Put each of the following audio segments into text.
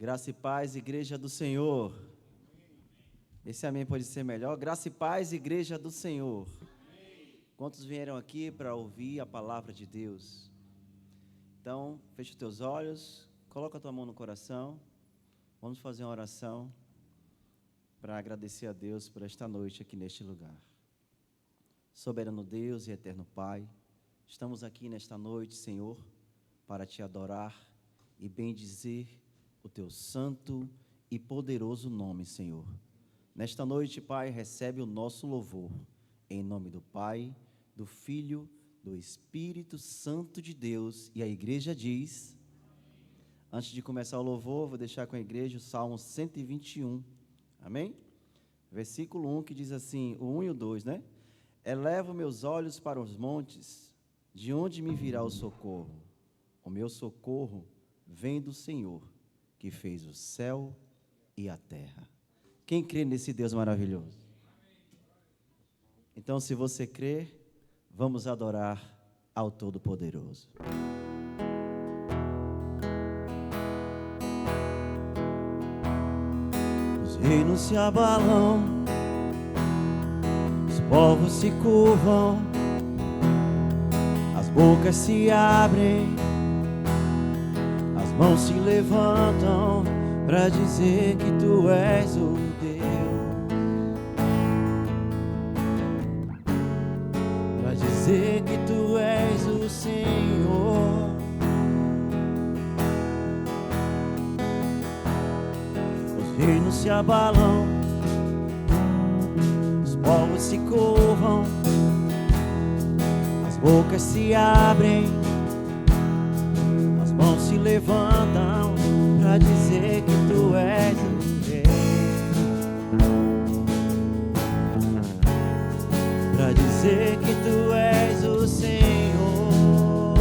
Graça e paz, igreja do Senhor. Esse amém pode ser melhor. Graça e paz, igreja do Senhor. Quantos vieram aqui para ouvir a palavra de Deus? Então, fecha os teus olhos, coloca a tua mão no coração. Vamos fazer uma oração para agradecer a Deus por esta noite aqui neste lugar. Soberano Deus e eterno Pai, estamos aqui nesta noite, Senhor, para te adorar e bendizer o teu santo e poderoso nome, Senhor. Nesta noite, Pai, recebe o nosso louvor, em nome do Pai, do Filho, do Espírito Santo de Deus. E a igreja diz, antes de começar o louvor, vou deixar com a igreja o Salmo 121, amém? Versículo 1 que diz assim, o 1 e o 2, né? Elevo meus olhos para os montes, de onde me virá o socorro? O meu socorro vem do Senhor, que fez o céu e a terra. Quem crê nesse Deus maravilhoso? Então, se você crê, vamos adorar ao Todo-Poderoso. Os reinos se abalam, os povos se curvam, as bocas se abrem, as mãos se levantam para dizer que tu és o Deus, para dizer que tu és o Senhor. Os reinos se abalam, os povos se curvam, as bocas se abrem, as mãos se levantam para dizer que tu és o Rei, para dizer que tu és o Senhor,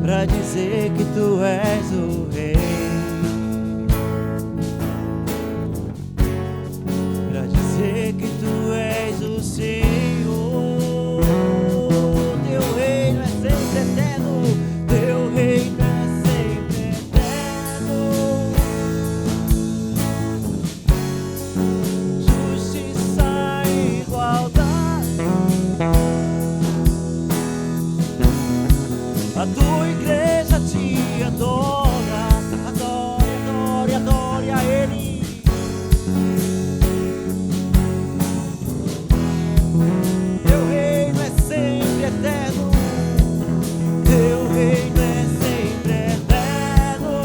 para dizer que tu és o Rei, para dizer que tu és o Senhor. Teu reino é sempre eterno, teu reino é sempre eterno. Justiça e igualdade. A tua igreja te adora, adore, adore, adore a Ele. Teu reino é sempre eterno, teu reino é sempre eterno.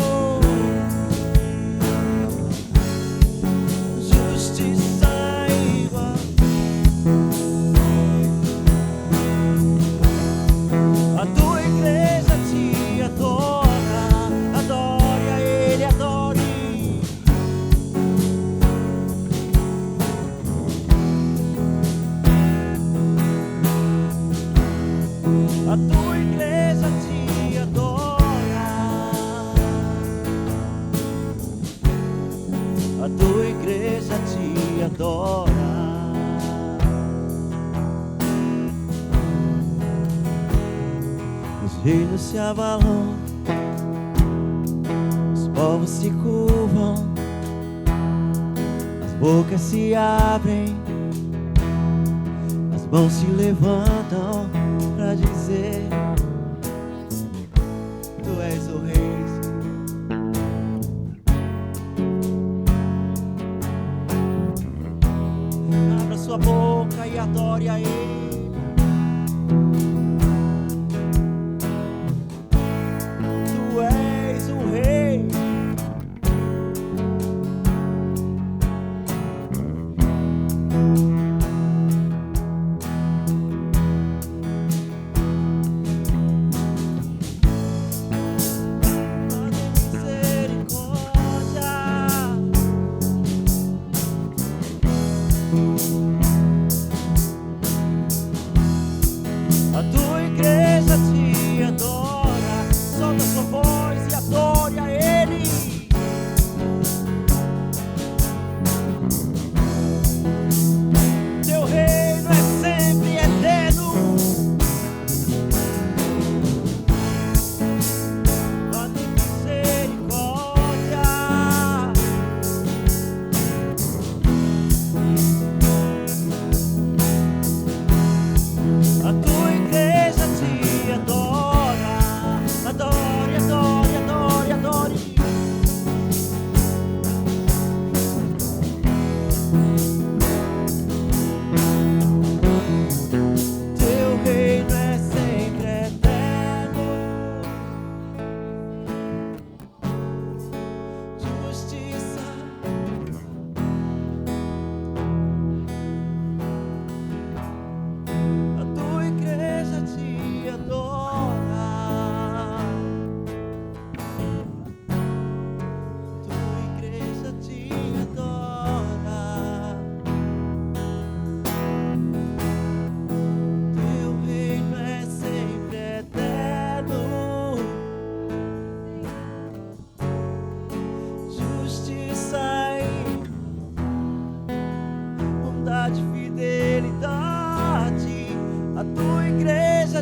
Justiça e igualdade. A tua igreja te adora, adore a Ele, adore. A tua igreja te adora, a tua igreja te adora. Os reinos se abalam, os povos se curvam, as bocas se abrem, as mãos se levantam para dizer tu és o Rei. Abra sua boca e adore a Ele. Tu és o Rei. Misericórdia.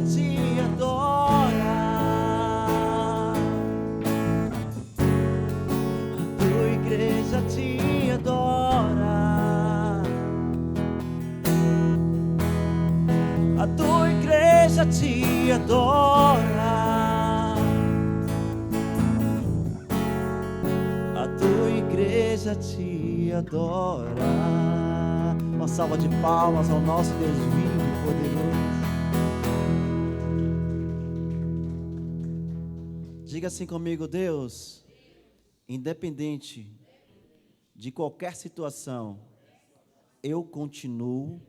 te adora. A tua igreja te adora. A tua igreja te adora. A tua igreja te adora. Uma salva de palmas ao nosso Deus vivo e poderoso. Diga assim comigo: Deus, independente de qualquer situação, eu continuo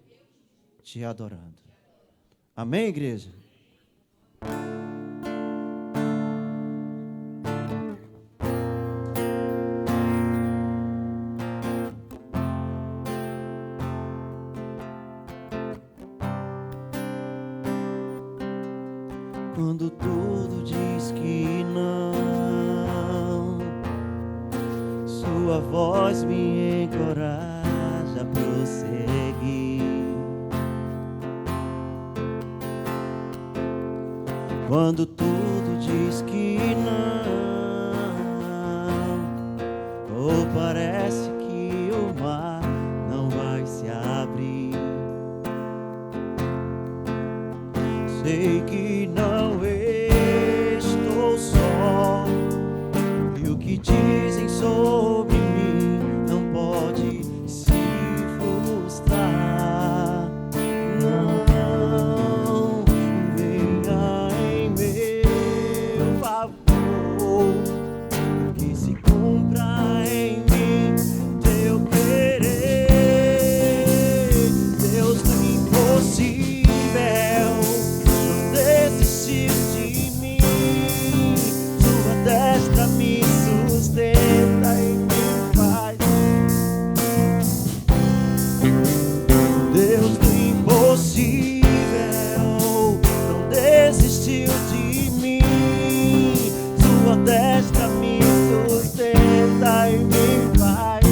te adorando. Amém, igreja? Quando tudo diz que não, sua voz me encoraja a prosseguir. Quando tudo diz que não, ou parece que o mar não vai se abrir, sei que não estou só, e o que dizem sobre mim não pode se frustrar. Não venha em meu favor, que se cumpra em mim teu querer. Deus do impossível não desistiu de mim, sua destra me sustenta e me faz. Deus do impossível não desistiu de mim, sua destra me sustenta e me faz.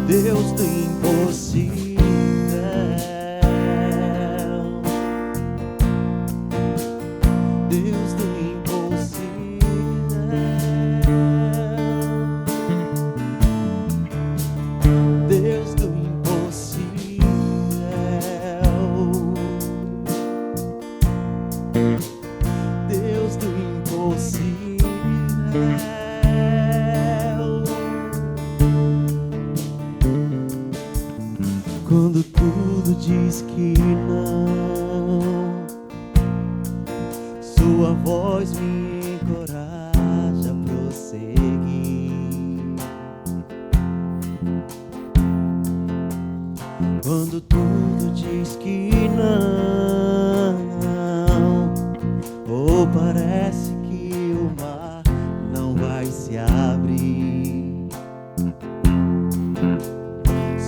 Deus do impossível, Deus do impossível, Deus do impossível, Deus do impossível. Quando tudo diz que não, sua voz me encoraja a prosseguir. Quando tudo diz que não, ou parece que o mar não vai se abrir,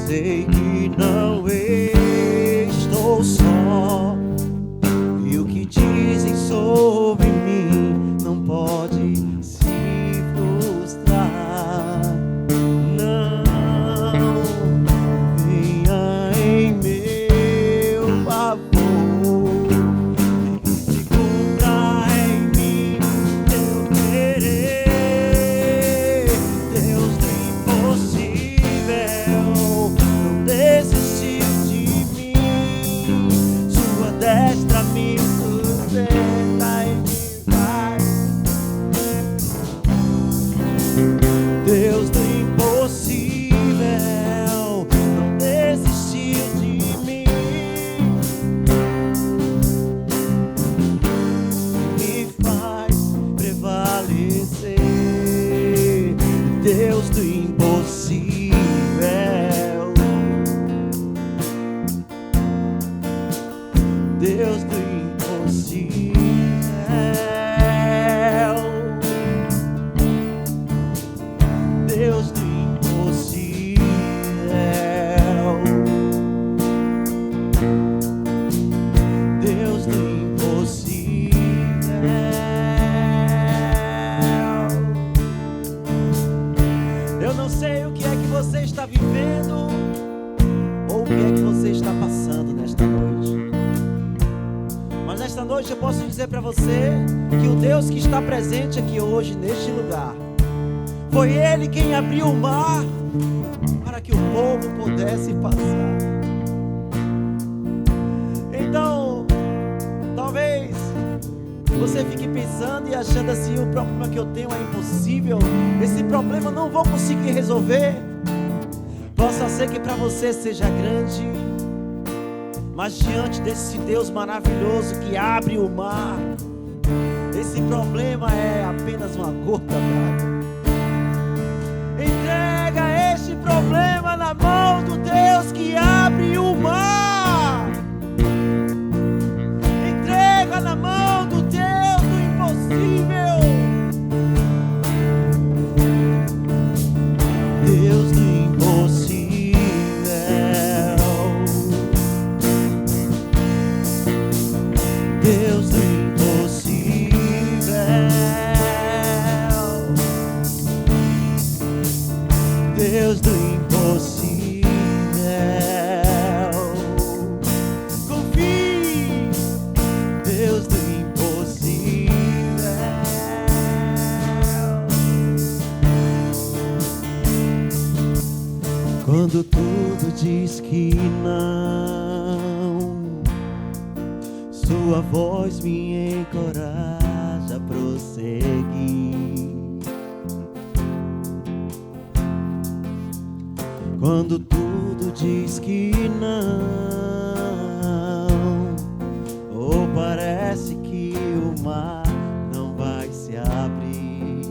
sei que não estou só, e o que dizem sobre mim não pode se frustrar. Não venha em meu favor, que se cumpra em mim teu querer. Deus do impossível não desistiu de mim, sua destra me sustenta e me faz. Deus do impossível não desistiu de mim, me faz prevalecer. Deus do impossível, Deus do impossível, Deus do impossível, Deus do impossível. Eu não sei o que é que você está vivendo ou o que é que você está passando nesta noite. noite eu posso dizer para você que o Deus que está presente aqui hoje, neste lugar, foi Ele quem abriu o mar para que o povo pudesse passar. Então, talvez você fique pensando e achando assim: o problema que eu tenho é impossível, esse problema eu não vou conseguir resolver. Possa ser que para você seja grande, mas diante desse Deus maravilhoso que abre o mar, esse problema é apenas uma gota d'água. Entrega este problema na mão do Deus que abre o mar. Entrega na mão do Deus do impossível. Deus do impossível. Deus do impossível. Deus do impossível. Confie. Deus do impossível. Quando tudo diz que não, sua voz me encoraja a prosseguir. Quando tudo diz que não, ou parece que o mar não vai se abrir,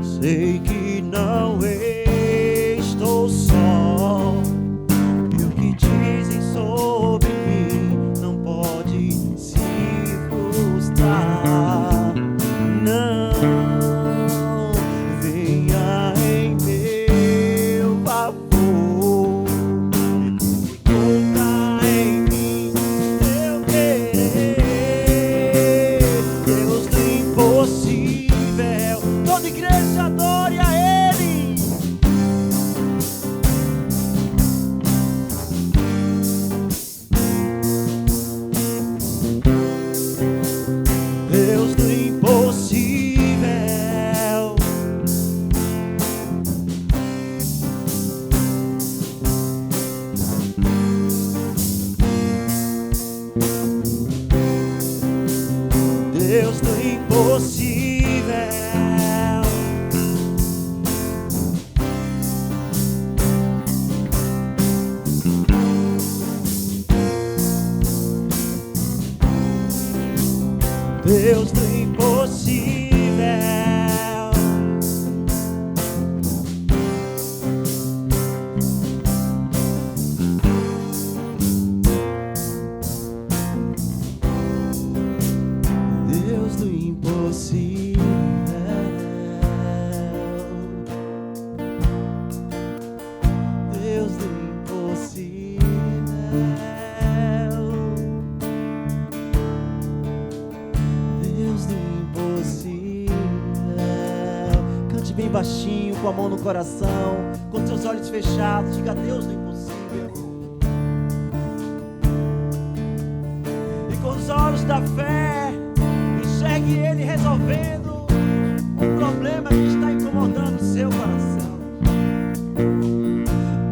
sei que não estou só, e o que dizem sobre mim não pode se frustrar. Não venha em meu favor, conta em mim eu querer. Deus do impossível, toda igreja adore a Ele. Deus do impossível. Deus do impossível. Deus do impossível. Deus do impossível. Deus do impossível. Deus do impossível. Cante bem baixinho, com a mão no coração, com seus olhos fechados, diga: Deus do impossível. E com os olhos da fé, enxergue Ele resolvendo um problema que está incomodando o seu coração.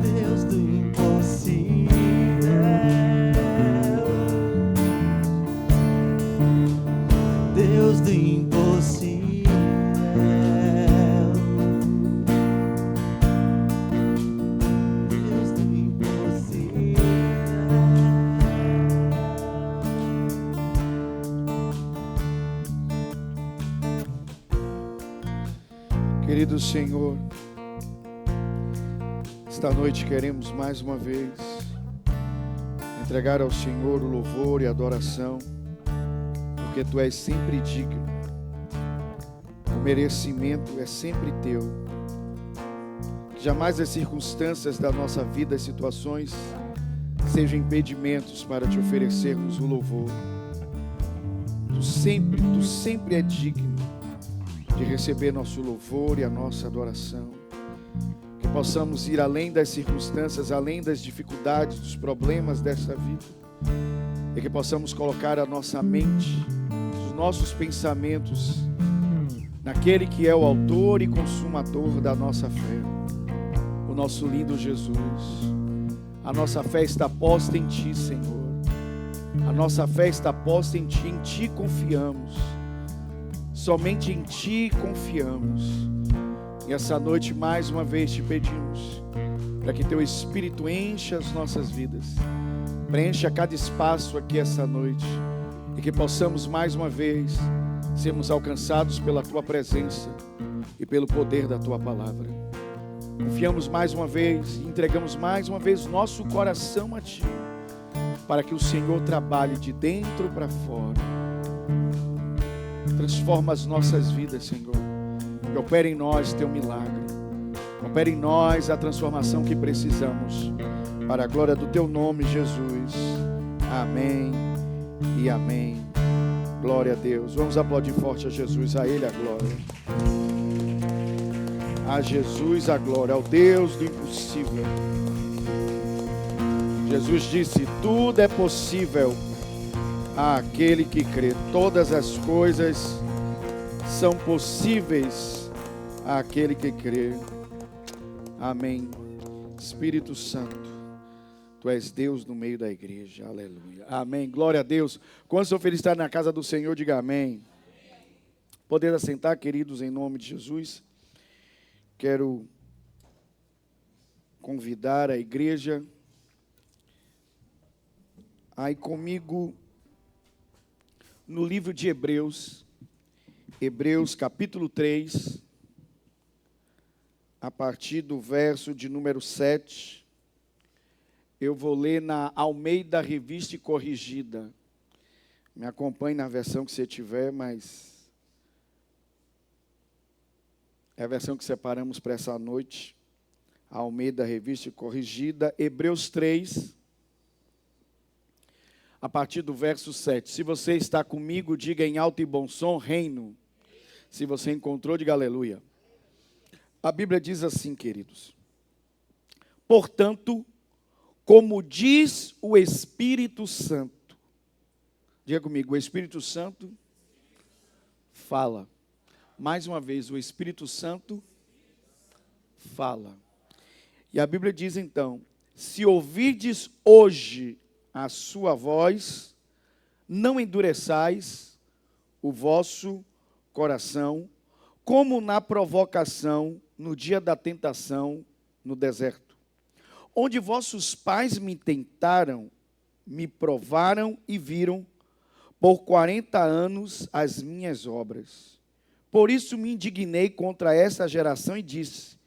Deus do impossível. Deus do impossível. Deus do impossível. Querido Senhor, esta noite queremos mais uma vez entregar ao Senhor o louvor e a adoração, porque Tu és sempre digno, o merecimento é sempre Teu. Que jamais as circunstâncias da nossa vida, as situações, sejam impedimentos para Te oferecermos o louvor. Tu sempre é digno de receber nosso louvor e a nossa adoração. Que possamos ir além das circunstâncias, além das dificuldades, dos problemas dessa vida, e que possamos colocar a nossa mente, os nossos pensamentos naquele que é o autor e consumador da nossa fé, o nosso lindo Jesus. A nossa fé está posta em Ti, Senhor. A nossa fé está posta em Ti confiamos. Somente em Ti confiamos. E essa noite, mais uma vez, Te pedimos para que Teu Espírito encha as nossas vidas, preencha cada espaço aqui essa noite, e que possamos mais uma vez sermos alcançados pela Tua presença e pelo poder da Tua palavra. Confiamos mais uma vez e entregamos mais uma vez nosso coração a Ti, para que o Senhor trabalhe de dentro para fora. Transforma as nossas vidas, Senhor, e opera em nós Teu milagre. Opera em nós a transformação que precisamos, para a glória do Teu nome, Jesus. Amém e amém. Glória a Deus. Vamos aplaudir forte a Jesus, a Ele a glória. A Jesus a glória, ao Deus do impossível. Jesus disse: tudo é possível àquele que crê. Todas as coisas são possíveis àquele que crê. Amém. Espírito Santo, Tu és Deus no meio da igreja. Aleluia. Amém. Glória a Deus. Quantos são felizes de estar na casa do Senhor, diga amém. Poder assentar, queridos, em nome de Jesus. Quero convidar a igreja a ir comigo no livro de Hebreus, Hebreus capítulo 3, a partir do verso de número 7. Eu vou ler na Almeida Revista e Corrigida. Me acompanhe na versão que você tiver, mas é a versão que separamos para essa noite. Almeida Revista e Corrigida, Hebreus 3, a partir do verso 7. Se você está comigo, diga em alto e bom som, reino. Se você encontrou, diga aleluia. A Bíblia diz assim, queridos: portanto, como diz o Espírito Santo, diga comigo, o Espírito Santo fala. Mais uma vez, o Espírito Santo fala. E a Bíblia diz então: se ouvirdes hoje a sua voz, não endureçais o vosso coração, como na provocação no dia da tentação no deserto, onde vossos pais me tentaram, me provaram e viram por 40 anos as minhas obras. Por isso me indignei contra essa geração e disse: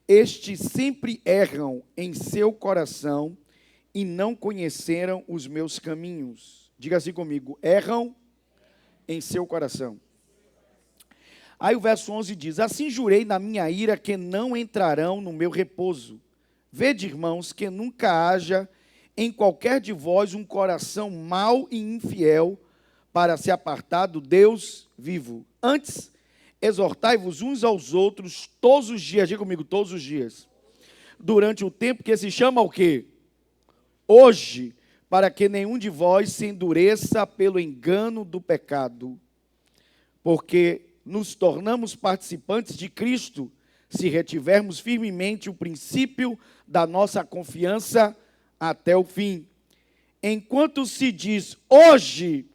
estes sempre erram em seu coração e não conheceram os meus caminhos. Diga assim comigo: erram em seu coração. Aí o verso 11 diz: assim jurei na minha ira que não entrarão no meu repouso. Vede, irmãos, que nunca haja em qualquer de vós um coração mau e infiel para se apartar do Deus vivo. Antes, exortai-vos uns aos outros todos os dias, diga comigo, todos os dias, durante o tempo que se chama o quê? Hoje, para que nenhum de vós se endureça pelo engano do pecado, porque nos tornamos participantes de Cristo, se retivermos firmemente o princípio da nossa confiança até o fim. Enquanto se diz hoje,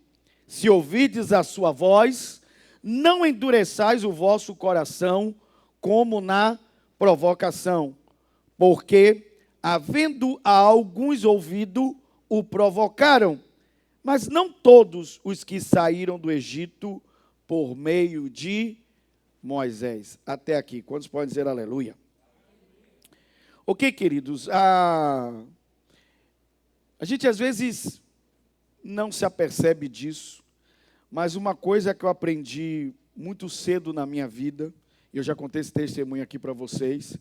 se ouvirdes a sua voz, não endureçais o vosso coração como na provocação, porque, havendo a alguns ouvido, o provocaram, mas não todos os que saíram do Egito por meio de Moisés. Até aqui, quantos podem dizer aleluia? Ok, queridos, a gente às vezes não se apercebe disso, mas uma coisa que eu aprendi muito cedo na minha vida, e eu já contei esse testemunho aqui para vocês,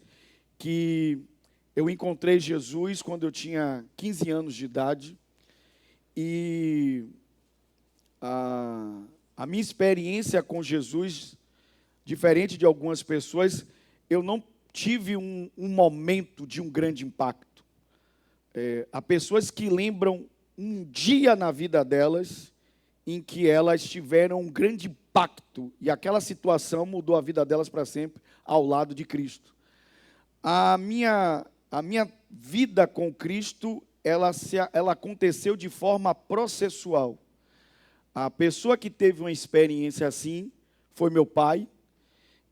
que eu encontrei Jesus quando eu tinha 15 anos de idade, e a minha experiência com Jesus, diferente de algumas pessoas, eu não tive um momento de um grande impacto. Há pessoas que lembram um dia na vida delas em que elas tiveram um grande impacto e aquela situação mudou a vida delas para sempre ao lado de Cristo. A minha vida com Cristo, ela aconteceu de forma processual. A pessoa que teve uma experiência assim foi meu pai,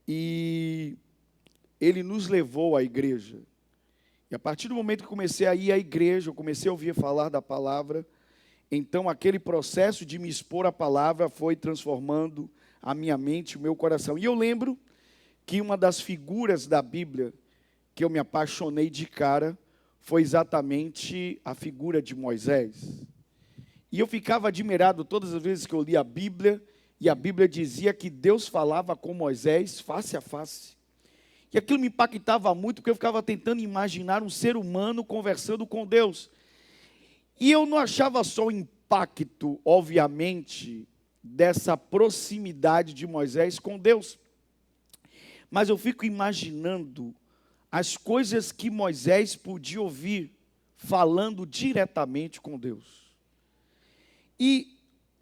e ele nos levou à igreja. E a partir do momento que comecei a ir à igreja, eu comecei a ouvir falar da palavra, então aquele processo de me expor à palavra foi transformando a minha mente, o meu coração. E eu lembro que uma das figuras da Bíblia que eu me apaixonei de cara foi exatamente a figura de Moisés. E eu ficava admirado todas as vezes que eu lia a Bíblia, e a Bíblia dizia que Deus falava com Moisés face a face. E aquilo me impactava muito, porque eu ficava tentando imaginar um ser humano conversando com Deus. E eu não achava só o impacto, obviamente, dessa proximidade de Moisés com Deus, mas eu fico imaginando as coisas que Moisés podia ouvir falando diretamente com Deus. E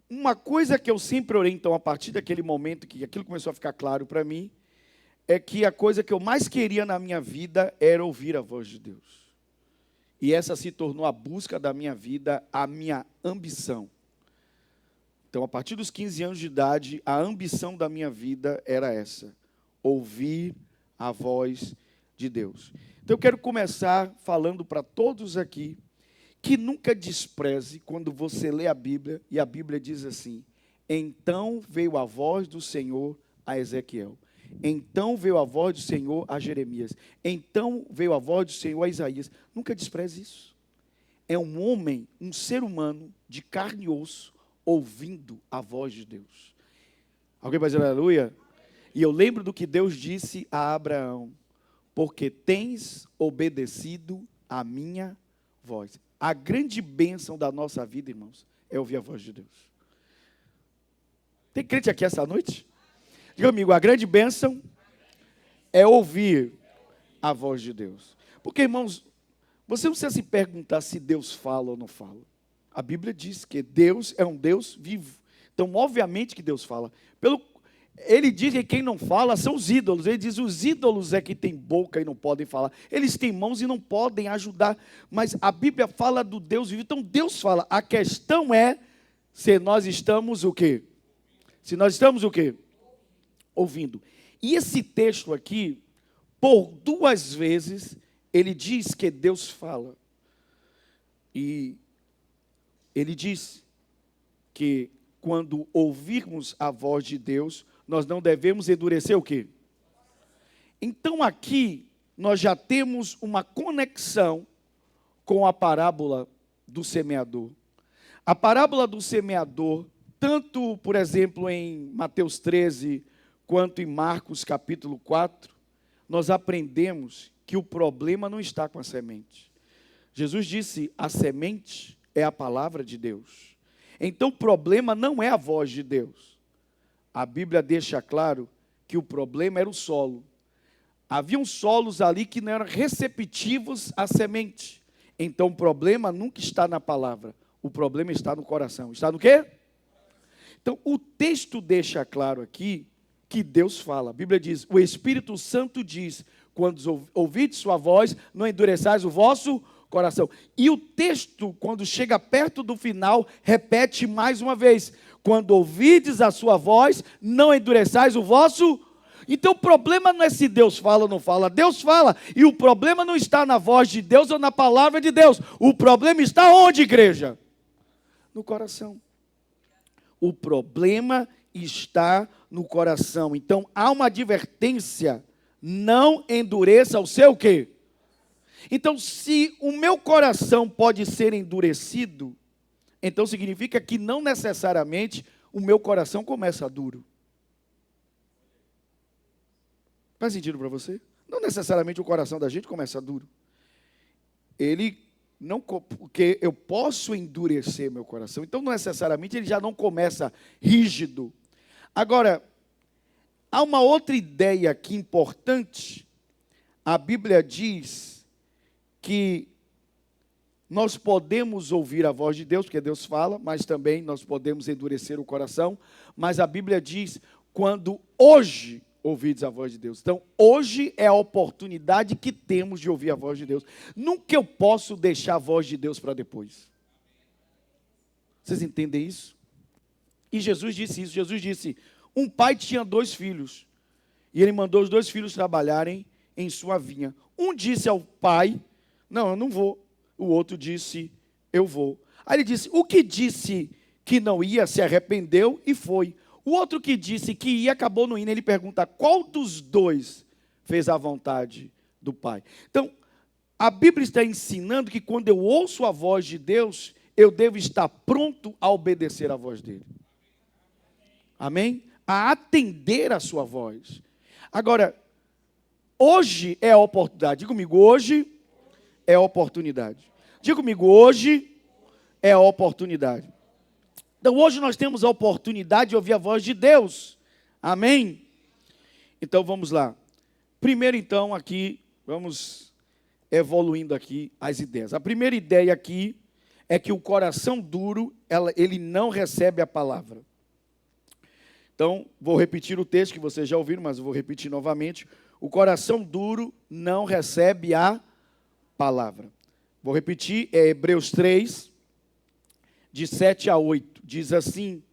uma coisa que eu sempre orei, então, a partir daquele momento que aquilo começou a ficar claro para mim, é que a coisa que eu mais queria na minha vida era ouvir a voz de Deus. E essa se tornou a busca da minha vida, a minha ambição. Então, a partir dos 15 anos de idade, a ambição da minha vida era essa: ouvir a voz de Deus. Então, eu quero começar falando para todos aqui que nunca despreze quando você lê a Bíblia, e a Bíblia diz assim: então veio a voz do Senhor a Ezequiel. Então veio a voz do Senhor a Jeremias. Então veio a voz do Senhor a Isaías. Nunca despreze isso. É um homem, um ser humano de carne e osso, ouvindo a voz de Deus. Alguém vai dizer aleluia? E eu lembro do que Deus disse a Abraão: porque tens obedecido a minha voz. A grande bênção da nossa vida, irmãos, é ouvir a voz de Deus. Tem crente aqui essa noite? Diga comigo, a grande bênção é ouvir a voz de Deus. Porque, irmãos, você não precisa se perguntar se Deus fala ou não fala. A Bíblia diz que Deus é um Deus vivo. Então, obviamente que Deus fala. Ele diz que quem não fala são os ídolos. Ele diz, os ídolos é que têm boca e não podem falar. Eles têm mãos e não podem ajudar. Mas a Bíblia fala do Deus vivo. Então, Deus fala. A questão é se nós estamos o quê? Se nós estamos o quê? Ouvindo. E esse texto aqui, por 2 vezes, ele diz que Deus fala. E ele diz que quando ouvirmos a voz de Deus, nós não devemos endurecer o quê? Então aqui, nós já temos uma conexão com a parábola do semeador. A parábola do semeador, tanto, por exemplo, em Mateus 13, quanto em Marcos capítulo 4, nós aprendemos que o problema não está com a semente. Jesus disse, a semente é a palavra de Deus. Então o problema não é a voz de Deus. A Bíblia deixa claro que o problema era o solo. Haviam solos ali que não eram receptivos à semente. Então o problema nunca está na palavra. O problema está no coração. Está no quê? Então o texto deixa claro aqui que Deus fala. A Bíblia diz, o Espírito Santo diz, quando ouvides sua voz, não endureçais o vosso coração. E o texto, quando chega perto do final, repete mais uma vez, quando ouvides a sua voz, não endureçais o vosso. Então o problema não é se Deus fala ou não fala. Deus fala. E o problema não está na voz de Deus ou na palavra de Deus. O problema está onde, igreja? No coração. O problema está no coração. Então há uma advertência. Não endureça o seu quê? Então se o meu coração pode ser endurecido, então significa que não necessariamente o meu coração começa duro. Faz sentido para você? Não necessariamente o coração da gente começa duro. Ele não, porque eu posso endurecer meu coração, então não necessariamente ele já não começa rígido. Agora, há uma outra ideia aqui importante. A Bíblia diz que nós podemos ouvir a voz de Deus, porque Deus fala, mas também nós podemos endurecer o coração. Mas a Bíblia diz, quando hoje ouvides a voz de Deus. Então, hoje é a oportunidade que temos de ouvir a voz de Deus. Nunca eu posso deixar a voz de Deus para depois. Vocês entendem isso? E Jesus disse isso. Jesus disse, um pai tinha 2 filhos. E ele mandou os 2 filhos trabalharem em sua vinha. Um disse ao pai, não, eu não vou. O outro disse, eu vou. Aí ele disse, o que disse que não ia, se arrependeu e foi. O outro que disse que ia, acabou não indo. Ele pergunta, qual dos 2 fez a vontade do pai? Então, a Bíblia está ensinando que quando eu ouço a voz de Deus, eu devo estar pronto a obedecer a voz dele. Amém? A atender a sua voz. Agora, hoje é a oportunidade. Diga comigo, hoje é a oportunidade. Diga comigo, hoje é a oportunidade. Então, hoje nós temos a oportunidade de ouvir a voz de Deus. Amém? Então, vamos lá. Primeiro, então, aqui, vamos evoluindo aqui as ideias. A primeira ideia aqui é que o coração duro, ele não recebe a palavra. Então, vou repetir o texto que vocês já ouviram, mas eu vou repetir novamente. O coração duro não recebe a palavra. Vou repetir, é Hebreus 3, de 7 a 8. Diz assim,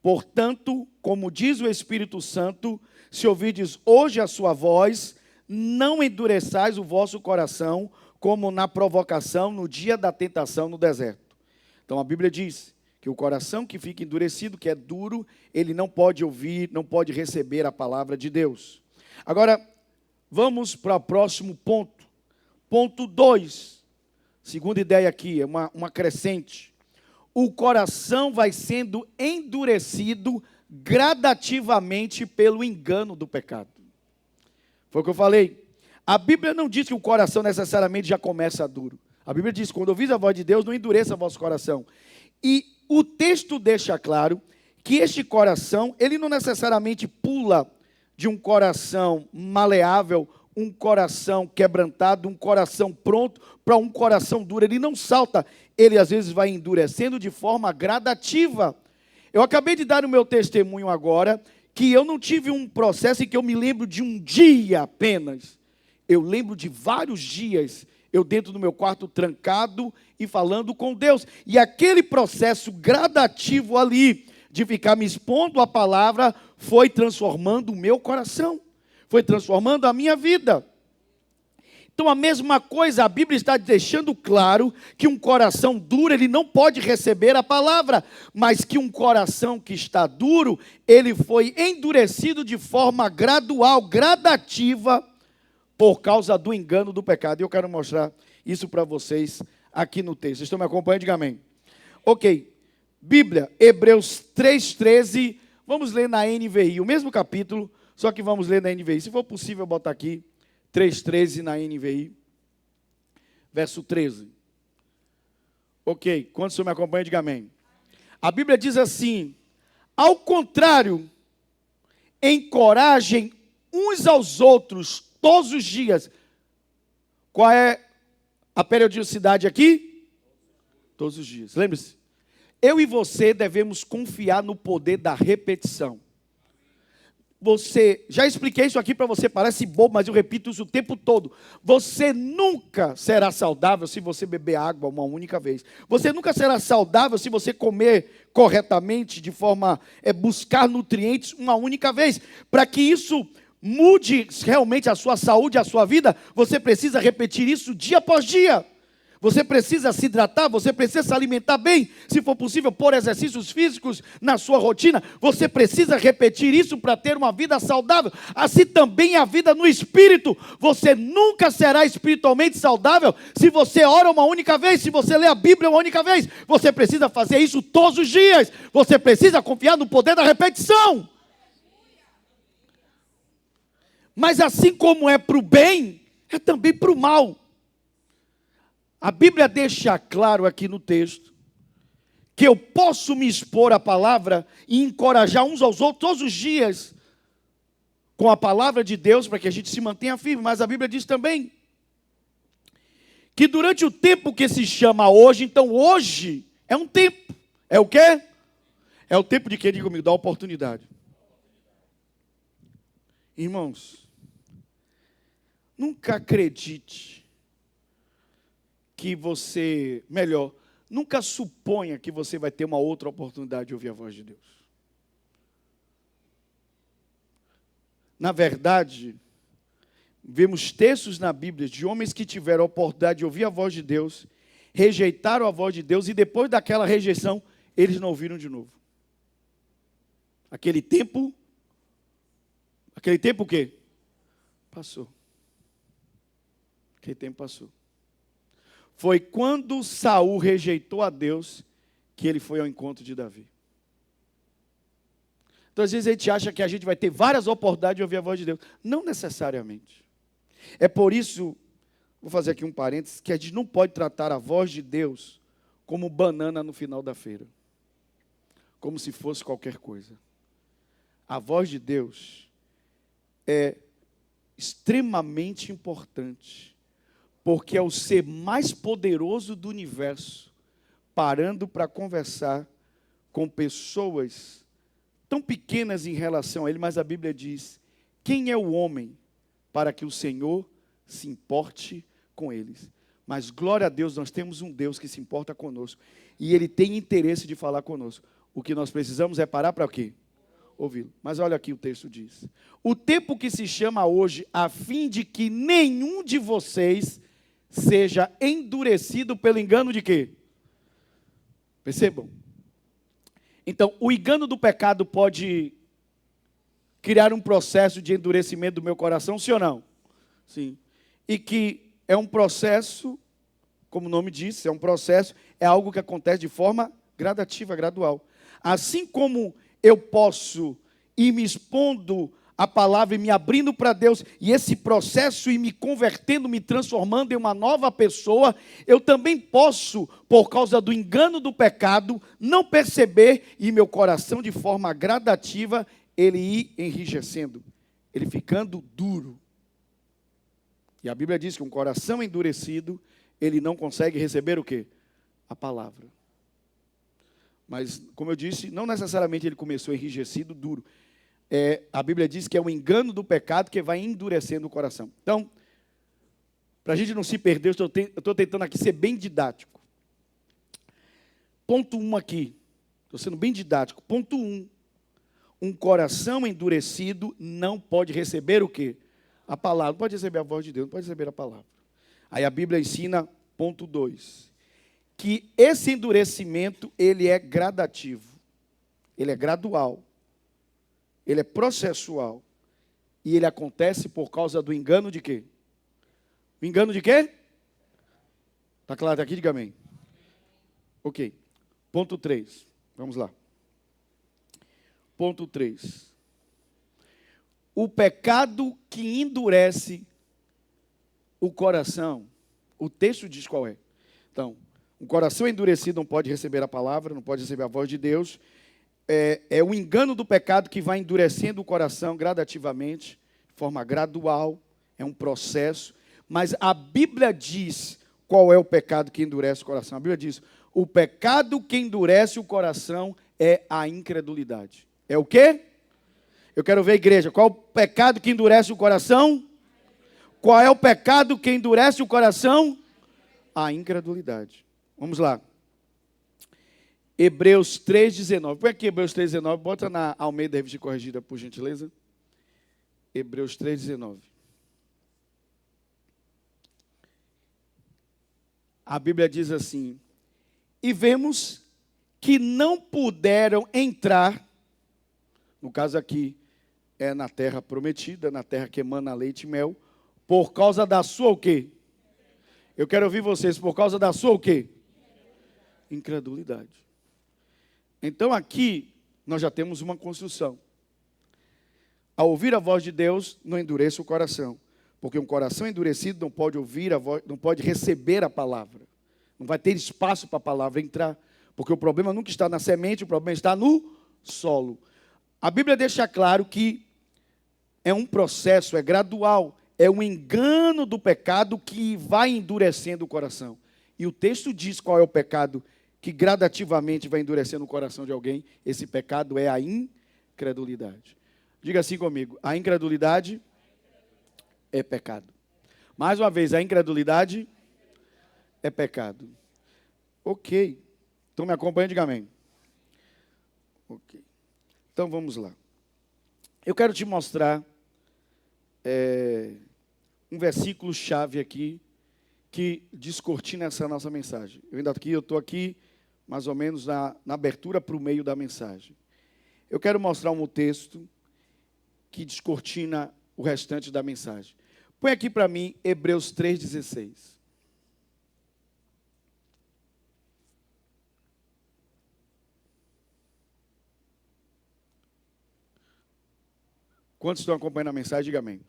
portanto, como diz o Espírito Santo, se ouvirdes hoje a sua voz, não endureçais o vosso coração, como na provocação, no dia da tentação no deserto. Então, a Bíblia diz que o coração que fica endurecido, que é duro, ele não pode ouvir, não pode receber a palavra de Deus. Agora, vamos para o próximo ponto. Ponto 2. Segunda ideia aqui, é uma crescente. O coração vai sendo endurecido gradativamente pelo engano do pecado. Foi o que eu falei. A Bíblia não diz que o coração necessariamente já começa duro. A Bíblia diz, quando ouvis a voz de Deus, não endureça vosso coração. E o texto deixa claro que este coração, ele não necessariamente pula de um coração maleável, um coração quebrantado, um coração pronto, para um coração duro. Ele não salta, ele às vezes vai endurecendo de forma gradativa. Eu acabei de dar o meu testemunho agora, que eu não tive um processo em que eu me lembro de um dia apenas. Eu lembro de vários dias, eu dentro do meu quarto trancado e falando com Deus. E aquele processo gradativo ali, de ficar me expondo à palavra, foi transformando o meu coração. Foi transformando a minha vida. Então a mesma coisa, a Bíblia está deixando claro que um coração duro, ele não pode receber a palavra, mas que um coração que está duro, ele foi endurecido de forma gradual, gradativa, por causa do engano do pecado. E eu quero mostrar isso para vocês aqui no texto. Vocês estão me acompanhando? Diga amém. Ok, Bíblia, Hebreus 3,13, vamos ler na NVI, o mesmo capítulo, só que vamos ler na NVI. Se for possível, botar aqui 3,13 na NVI, verso 13. Ok, quando o senhor me acompanha, diga amém. A Bíblia diz assim, ao contrário, encorajem uns aos outros todos os dias. Qual é a periodicidade aqui? Todos os dias. Lembre-se, eu e você devemos confiar no poder da repetição. Já expliquei isso aqui para você, parece bobo, mas eu repito isso o tempo todo. Você nunca será saudável se você beber água uma única vez. Você nunca será saudável se você comer corretamente, de forma buscar nutrientes uma única vez. Para que isso mude realmente a sua saúde, a sua vida, você precisa repetir isso dia após dia. Você precisa se hidratar, você precisa se alimentar bem, se for possível, pôr exercícios físicos na sua rotina. Você precisa repetir isso para ter uma vida saudável. Assim também a vida no espírito. Você nunca será espiritualmente saudável se você ora uma única vez, se você lê a Bíblia uma única vez. Você precisa fazer isso todos os dias. Você precisa confiar no poder da repetição. Mas assim como é para o bem, é também para o mal. A Bíblia deixa claro aqui no texto que eu posso me expor à palavra e encorajar uns aos outros todos os dias com a palavra de Deus para que a gente se mantenha firme. Mas a Bíblia diz também que durante o tempo que se chama hoje, então hoje é um tempo. É o quê? É o tempo de quê? Diga comigo, da oportunidade. Irmãos, nunca acredite que você, melhor, nunca suponha que você vai ter uma outra oportunidade de ouvir a voz de Deus. Na verdade, vemos textos na Bíblia de homens que tiveram a oportunidade de ouvir a voz de Deus, rejeitaram a voz de Deus e depois daquela rejeição, eles não ouviram de novo. Aquele tempo o quê? Passou. Aquele tempo passou. Foi quando Saul rejeitou a Deus que ele foi ao encontro de Davi. Então, às vezes, a gente acha que a gente vai ter várias oportunidades de ouvir a voz de Deus. Não necessariamente. É por isso, vou fazer aqui um parênteses, que a gente não pode tratar a voz de Deus como banana no final da feira. Como se fosse qualquer coisa. A voz de Deus é extremamente importante, porque é o ser mais poderoso do universo, parando para conversar com pessoas tão pequenas em relação a ele, mas a Bíblia diz, quem é o homem para que o Senhor se importe com eles? Mas glória a Deus, nós temos um Deus que se importa conosco, e Ele tem interesse de falar conosco. O que nós precisamos é parar para quê? Ouvi-lo. Mas olha aqui o texto diz, o tempo que se chama hoje, a fim de que nenhum de vocês seja endurecido pelo engano de quê? Percebam? Então, o engano do pecado pode criar um processo de endurecimento do meu coração, sim ou não? Sim. E que é um processo, como o nome diz, é um processo, é algo que acontece de forma gradativa, gradual. Assim como eu posso ir me expondo a palavra e me abrindo para Deus, e esse processo ir me convertendo, me transformando em uma nova pessoa, eu também posso, por causa do engano do pecado, não perceber, e meu coração de forma gradativa, ele ir enrijecendo, ele ficando duro. E a Bíblia diz que um coração endurecido, ele não consegue receber o quê? A palavra. Mas, como eu disse, não necessariamente ele começou enrijecido, duro. A Bíblia diz que é o engano do pecado que vai endurecendo o coração. Então, para a gente não se perder, eu estou tentando aqui ser bem didático. Ponto 1 aqui. Estou sendo bem didático. Ponto 1. Um coração endurecido não pode receber o quê? A palavra. Não pode receber a voz de Deus, não pode receber a palavra. Aí a Bíblia ensina, ponto 2. Que esse endurecimento, ele é gradativo. Ele é gradual. Ele é processual. E ele acontece por causa do engano de quê? O engano de quê? Está claro aqui? Diga amém. Ok. Ponto 3. Vamos lá. Ponto 3. O pecado que endurece o coração, o texto diz qual é. Então, um coração endurecido não pode receber a palavra, não pode receber a voz de Deus. É o engano do pecado que vai endurecendo o coração gradativamente, de forma gradual, é um processo. Mas a Bíblia diz qual é o pecado que endurece o coração. A Bíblia diz, o pecado que endurece o coração é a incredulidade. É o quê? Eu quero ver a igreja. Qual é o pecado que endurece o coração? Qual é o pecado que endurece o coração? A incredulidade. Vamos lá. Hebreus 3,19. Põe aqui Hebreus 3,19. Bota na Almeida Revista Corrigida, por gentileza. Hebreus 3,19. A Bíblia diz assim, e vemos que não puderam entrar, no caso aqui, é na terra prometida, na terra que emana leite e mel, por causa da sua o quê? Eu quero ouvir vocês, por causa da sua o quê? Incredulidade. Então aqui, nós já temos uma construção. Ao ouvir a voz de Deus, não endureça o coração. Porque um coração endurecido não pode ouvir a voz, não pode receber a palavra. Não vai ter espaço para a palavra entrar. Porque o problema nunca está na semente, o problema está no solo. A Bíblia deixa claro que é um processo, é gradual. é o engano do pecado que vai endurecendo o coração. E o texto diz qual é o pecado que gradativamente vai endurecendo o coração de alguém. Esse pecado é a incredulidade. Diga assim comigo: a incredulidade é pecado. Mais uma vez, a incredulidade é pecado. Ok. Então me acompanha, diga amém. Ok. Então vamos lá. Eu quero te mostrar um versículo chave aqui que descortina essa nossa mensagem. Eu estou aqui mais ou menos na abertura para o meio da mensagem. Eu quero mostrar um texto que descortina o restante da mensagem. Põe aqui para mim Hebreus 3,16. Quantos estão acompanhando a mensagem? Diga amém.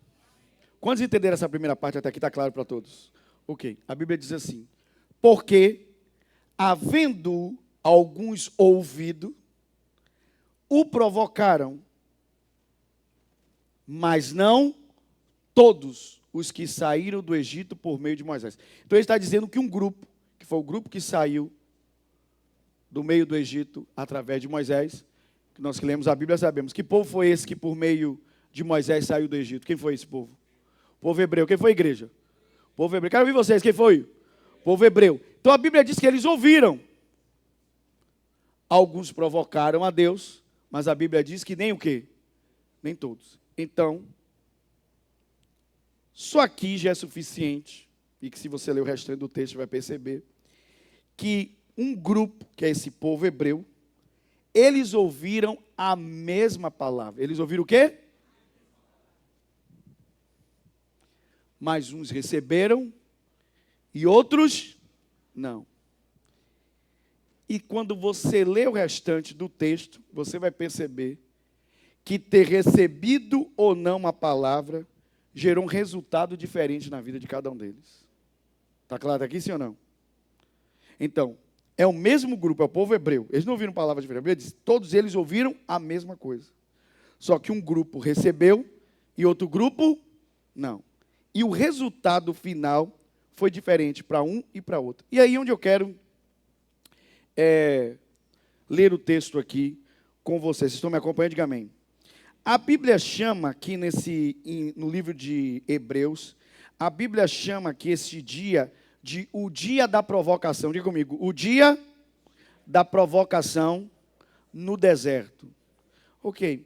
Quantos entenderam essa primeira parte até aqui? Está claro para todos? Ok. A Bíblia diz assim: porque, havendo alguns ouvido, o provocaram, mas não todos os que saíram do Egito por meio de Moisés. Então ele está dizendo que um grupo, que foi o grupo que saiu do meio do Egito através de Moisés, que nós que lemos a Bíblia sabemos. Que povo foi esse que por meio de Moisés saiu do Egito? Quem foi esse povo? O povo hebreu. Quem foi a igreja? O povo hebreu. Quero ouvir vocês. Quem foi? O povo hebreu. Então a Bíblia diz que eles ouviram. Alguns provocaram a Deus, mas a Bíblia diz que nem o quê? Nem todos. Então, só aqui já é suficiente, e que se você ler o restante do texto vai perceber, que um grupo, que é esse povo hebreu, eles ouviram a mesma palavra. Eles ouviram o quê? Mas uns receberam e outros não. E quando você lê o restante do texto, você vai perceber que ter recebido ou não a palavra gerou um resultado diferente na vida de cada um deles. Está claro aqui, sim ou não? Então, é o mesmo grupo, é o povo hebreu. Eles não ouviram palavra diferente. A Bíblia diz, todos eles ouviram a mesma coisa. Só que um grupo recebeu e outro grupo não. E o resultado final foi diferente para um e para outro. E aí onde eu quero ler o texto aqui com vocês. Vocês estão me acompanhando? Diga amém. A Bíblia chama aqui no livro de Hebreus, a Bíblia chama aqui esse dia de o dia da provocação. Diga comigo, o dia da provocação no deserto. Ok.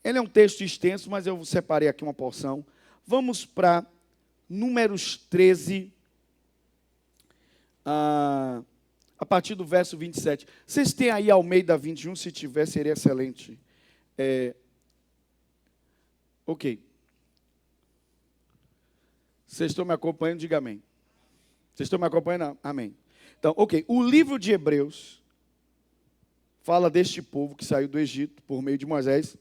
Ele é um texto extenso, mas eu separei aqui uma porção. Vamos para Números 13, a partir do verso 27. Vocês têm aí Almeida 21? Se tiver, seria excelente. Ok. Vocês estão me acompanhando? Diga amém. Vocês estão me acompanhando? Amém. Então, ok. O livro de Hebreus fala deste povo que saiu do Egito por meio de Moisés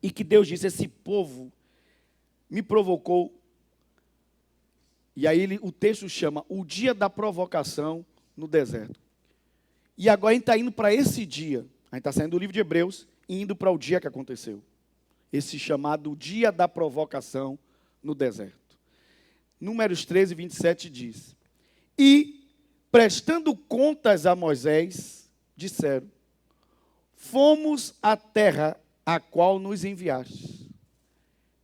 e que Deus disse, esse povo me provocou. E aí o texto chama o dia da provocação no deserto. E agora a gente está indo para esse dia. A gente está saindo do livro de Hebreus e indo para o dia que aconteceu. Esse chamado dia da provocação no deserto. Números 13, 27 diz: e, prestando contas a Moisés, disseram, fomos à terra a qual nos enviaste.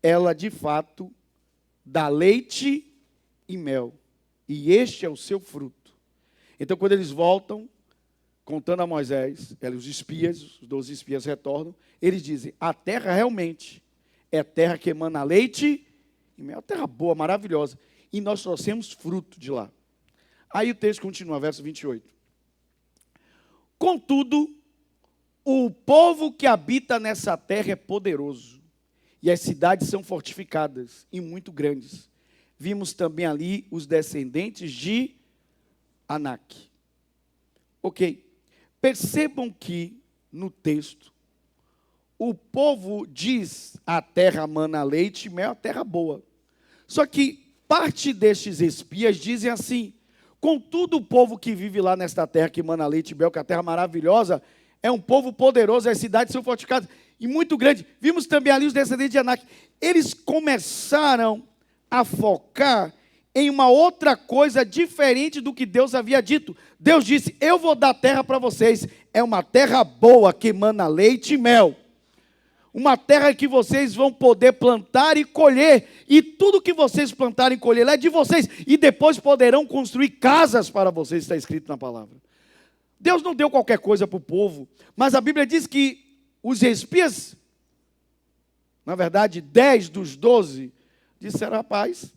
Ela, de fato, dá leite e mel, e este é o seu fruto. Então, quando eles voltam, contando a Moisés, os espias, os 12 espias retornam, eles dizem, a terra realmente é terra que emana leite e mel, terra boa, maravilhosa, e nós trouxemos fruto de lá. Aí o texto continua, verso 28. Contudo, o povo que habita nessa terra é poderoso, e as cidades são fortificadas e muito grandes. Vimos também ali os descendentes de Anak. Ok. Percebam que, no texto, o povo diz a terra mana leite e mel, a terra boa. Só que parte destes espias dizem assim, contudo o povo que vive lá nesta terra que mana leite e mel, que é a terra maravilhosa, é um povo poderoso, as cidades são fortificadas e muito grandes. Vimos também ali os descendentes de Anak. Eles começaram a focar em uma outra coisa diferente do que Deus havia dito. Deus disse: eu vou dar terra para vocês. É uma terra boa, que emana leite e mel. Uma terra que vocês vão poder plantar e colher. E tudo que vocês plantarem e colher é de vocês. E depois poderão construir casas para vocês, está escrito na palavra. Deus não deu qualquer coisa para o povo. Mas a Bíblia diz que os espias, na verdade 10 dos 12, disseram: rapaz,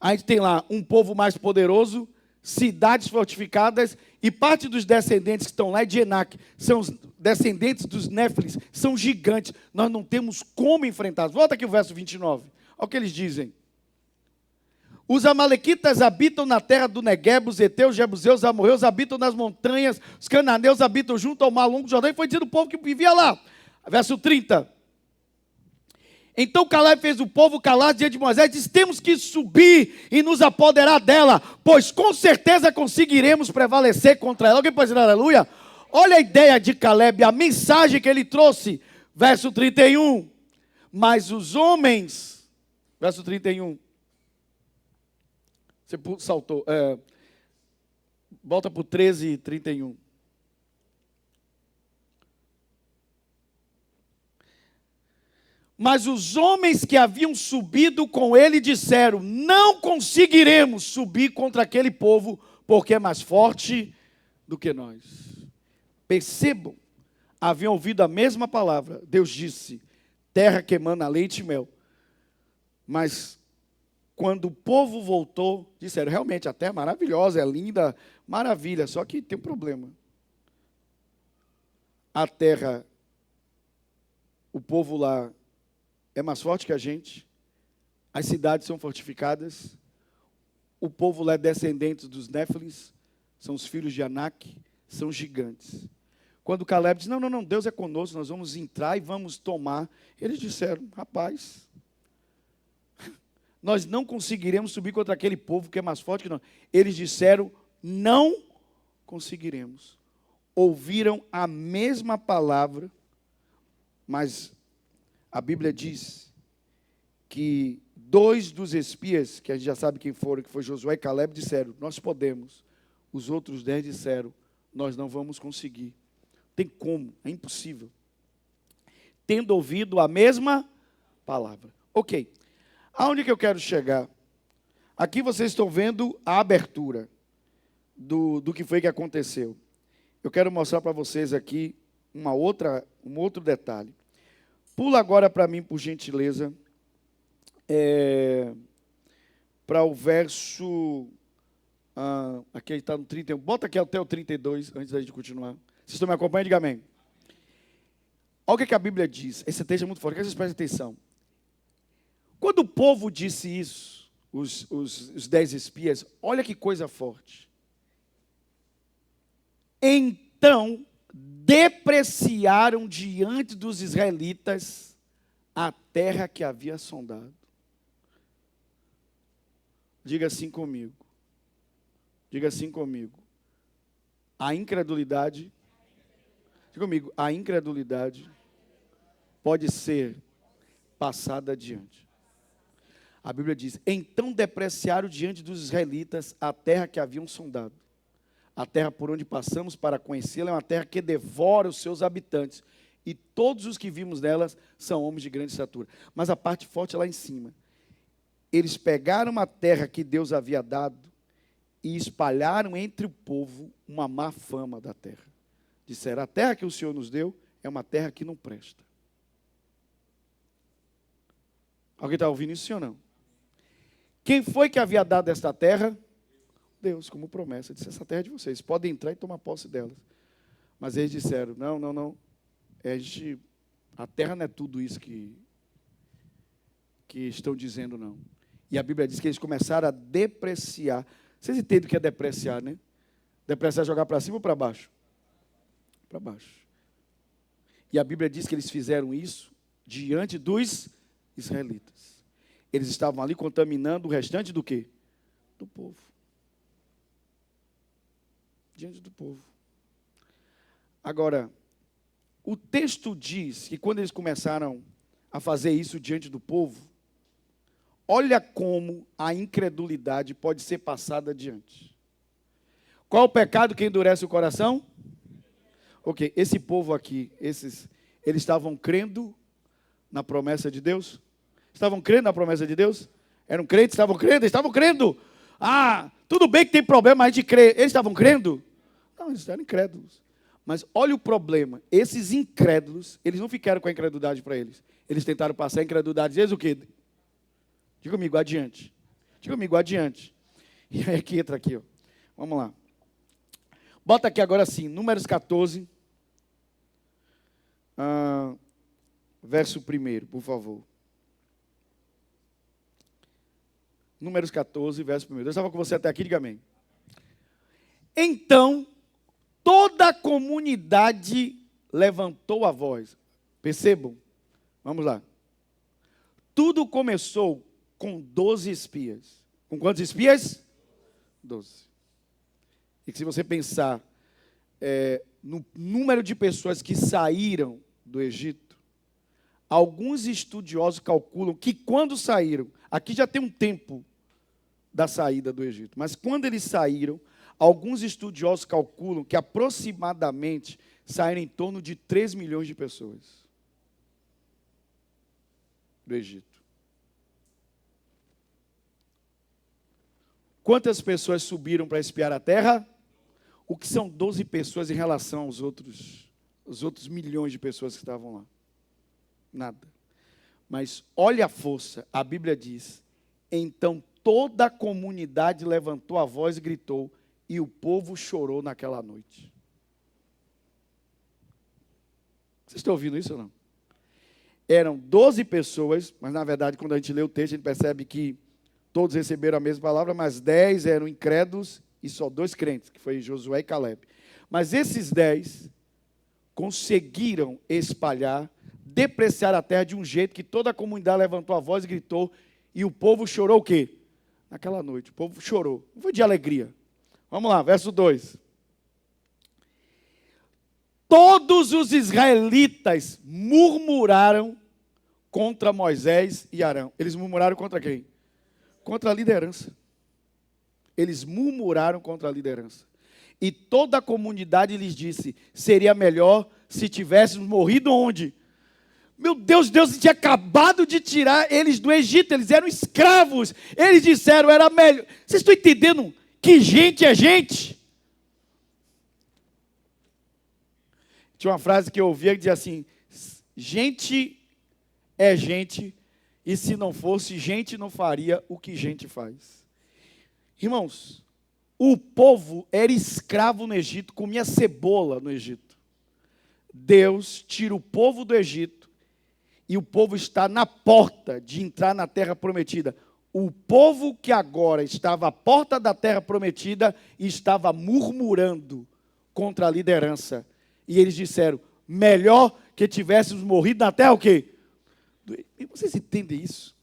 a gente tem lá um povo mais poderoso, cidades fortificadas, e parte dos descendentes que estão lá é de Enac, são os descendentes dos Néfilis, são gigantes, nós não temos como enfrentá-los. Volta aqui o verso 29, olha o que eles dizem. Os amalequitas habitam na terra do Negueb, os heteus, os jebuseus, os amorreus habitam nas montanhas, os cananeus habitam junto ao mar longo do Jordão, e foi dito o povo que vivia lá. Verso 30. Então Caleb fez o povo calar diante de Moisés e disse: temos que subir e nos apoderar dela, pois com certeza conseguiremos prevalecer contra ela. Alguém pode dizer aleluia? Olha a ideia de Caleb, a mensagem que ele trouxe. Verso 31. Mas os homens, verso 31. Você saltou. Volta para o 13 e 31. Mas os homens que haviam subido com ele disseram: não conseguiremos subir contra aquele povo, porque é mais forte do que nós. Percebam, haviam ouvido a mesma palavra. Deus disse: terra que emana leite e mel. Mas quando o povo voltou, disseram: realmente a terra é maravilhosa, é linda, maravilha, só que tem um problema. A terra, o povo lá é mais forte que a gente, as cidades são fortificadas, o povo lá é descendente dos Néfilis, são os filhos de Anak, são gigantes. Quando Caleb disse: não, Deus é conosco, nós vamos entrar e vamos tomar. Eles disseram: rapaz, nós não conseguiremos subir contra aquele povo que é mais forte que nós. Eles disseram: não conseguiremos. Ouviram a mesma palavra, mas a Bíblia diz que 2 dos espias, que a gente já sabe quem foram, que foi Josué e Caleb, disseram: nós podemos. Os outros 10 disseram: nós não vamos conseguir. Tem como, é impossível. Tendo ouvido a mesma palavra. Ok, aonde que eu quero chegar? Aqui vocês estão vendo a abertura do que foi que aconteceu. Eu quero mostrar para vocês aqui um outro detalhe. Pula agora para mim, por gentileza, para o verso, aqui está no 31, bota aqui até o 32, antes da gente continuar. Vocês estão me acompanhando? Diga amém. Olha o que a Bíblia diz, esse texto é muito forte, quero que vocês prestem atenção. Quando o povo disse isso, os 10 espias, olha que coisa forte. Então depreciaram diante dos israelitas a terra que havia sondado. Diga assim comigo. Diga assim comigo. A incredulidade, diga comigo, a incredulidade pode ser passada adiante. A Bíblia diz: então depreciaram diante dos israelitas a terra que haviam sondado. A terra por onde passamos para conhecê-la é uma terra que devora os seus habitantes. E todos os que vimos nelas são homens de grande estatura. Mas a parte forte é lá em cima. Eles pegaram a terra que Deus havia dado e espalharam entre o povo uma má fama da terra. Disseram: a terra que o Senhor nos deu é uma terra que não presta. Alguém está ouvindo isso, sim ou não? Quem foi que havia dado esta terra? Deus, como promessa. Disse: essa terra é de vocês, podem entrar e tomar posse delas. Mas eles disseram: não. A terra não é tudo isso que estão dizendo, não. E a Bíblia diz que eles começaram a depreciar. Vocês entendem o que é depreciar, né? Depreciar é jogar para cima ou para baixo? Para baixo. E a Bíblia diz que eles fizeram isso diante dos israelitas. Eles estavam ali contaminando o restante do quê? Do povo. Diante do povo. Agora, o texto diz que quando eles começaram a fazer isso diante do povo, olha como a incredulidade pode ser passada adiante. Qual o pecado que endurece o coração? Ok, esse povo aqui, eles estavam crendo na promessa de Deus? Estavam crendo na promessa de Deus? Eram crentes? Estavam crendo? Estavam crendo. Ah, tudo bem que tem problema a gente crer. Eles estavam crendo? Não, eles eram incrédulos. Mas olha o problema. Esses incrédulos, eles não ficaram com a incredulidade para eles. Eles tentaram passar a incredulidade. Eles o quê? Diga comigo, adiante. Diga comigo, adiante. E aí aqui entra aqui, ó. Vamos lá. Bota aqui agora assim, Números 14. Verso 1, por favor. Números 14, verso 1. Deus estava com você até aqui, diga amém. Então, toda a comunidade levantou a voz. Percebam? Vamos lá. Tudo começou com 12 espias. Com quantos espias? 12. E que se você pensar no número de pessoas que saíram do Egito, alguns estudiosos calculam que quando saíram, aqui já tem um tempo da saída do Egito, mas quando eles saíram, alguns estudiosos calculam que aproximadamente saíram em torno de 3 milhões de pessoas do Egito. Quantas pessoas subiram para espiar a terra? O que são 12 pessoas em relação aos outros milhões de pessoas que estavam lá? Nada. Mas olha a força, a Bíblia diz, então toda a comunidade levantou a voz e gritou, e o povo chorou naquela noite. Vocês estão ouvindo isso ou não? Eram 12 pessoas, mas na verdade quando a gente lê o texto, a gente percebe que todos receberam a mesma palavra, mas 10 eram incrédulos e só 2 crentes, que foi Josué e Caleb. Mas esses 10 conseguiram espalhar, depreciar a terra de um jeito que toda a comunidade levantou a voz e gritou, e o povo chorou o quê? Naquela noite, o povo chorou, não foi de alegria. Vamos lá, verso 2. Todos os israelitas murmuraram contra Moisés e Arão. Eles murmuraram contra quem? Contra a liderança. Eles murmuraram contra a liderança. E toda a comunidade lhes disse, seria melhor se tivéssemos morrido onde? Meu Deus, Deus tinha acabado de tirar eles do Egito, eles eram escravos. Eles disseram, era melhor. Vocês estão entendendo que gente é gente? Tinha uma frase que eu ouvia que dizia assim, gente é gente, e se não fosse, gente não faria o que gente faz. Irmãos, o povo era escravo no Egito, comia cebola no Egito. Deus tira o povo do Egito e o povo está na porta de entrar na terra prometida. O povo que agora estava à porta da terra prometida estava murmurando contra a liderança. E eles disseram, melhor que tivéssemos morrido na terra o quê? Vocês entendem isso?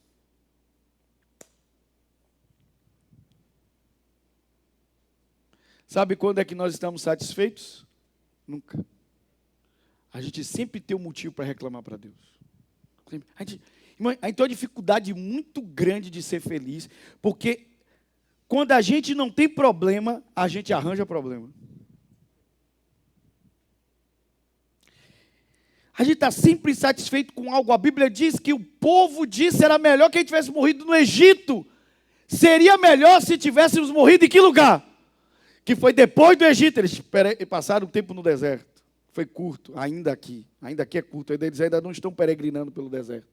Sabe quando é que nós estamos satisfeitos? Nunca. A gente sempre tem um motivo para reclamar para Deus. A gente tem uma dificuldade muito grande de ser feliz, porque quando a gente não tem problema, a gente arranja problema. A gente está sempre insatisfeito com algo. A Bíblia diz que o povo disse era melhor que a gente tivesse morrido no Egito. Seria melhor se tivéssemos morrido em que lugar? Que foi depois do Egito. Eles passaram um tempo no deserto. Foi curto, ainda aqui é curto. Eles ainda não estão peregrinando pelo deserto.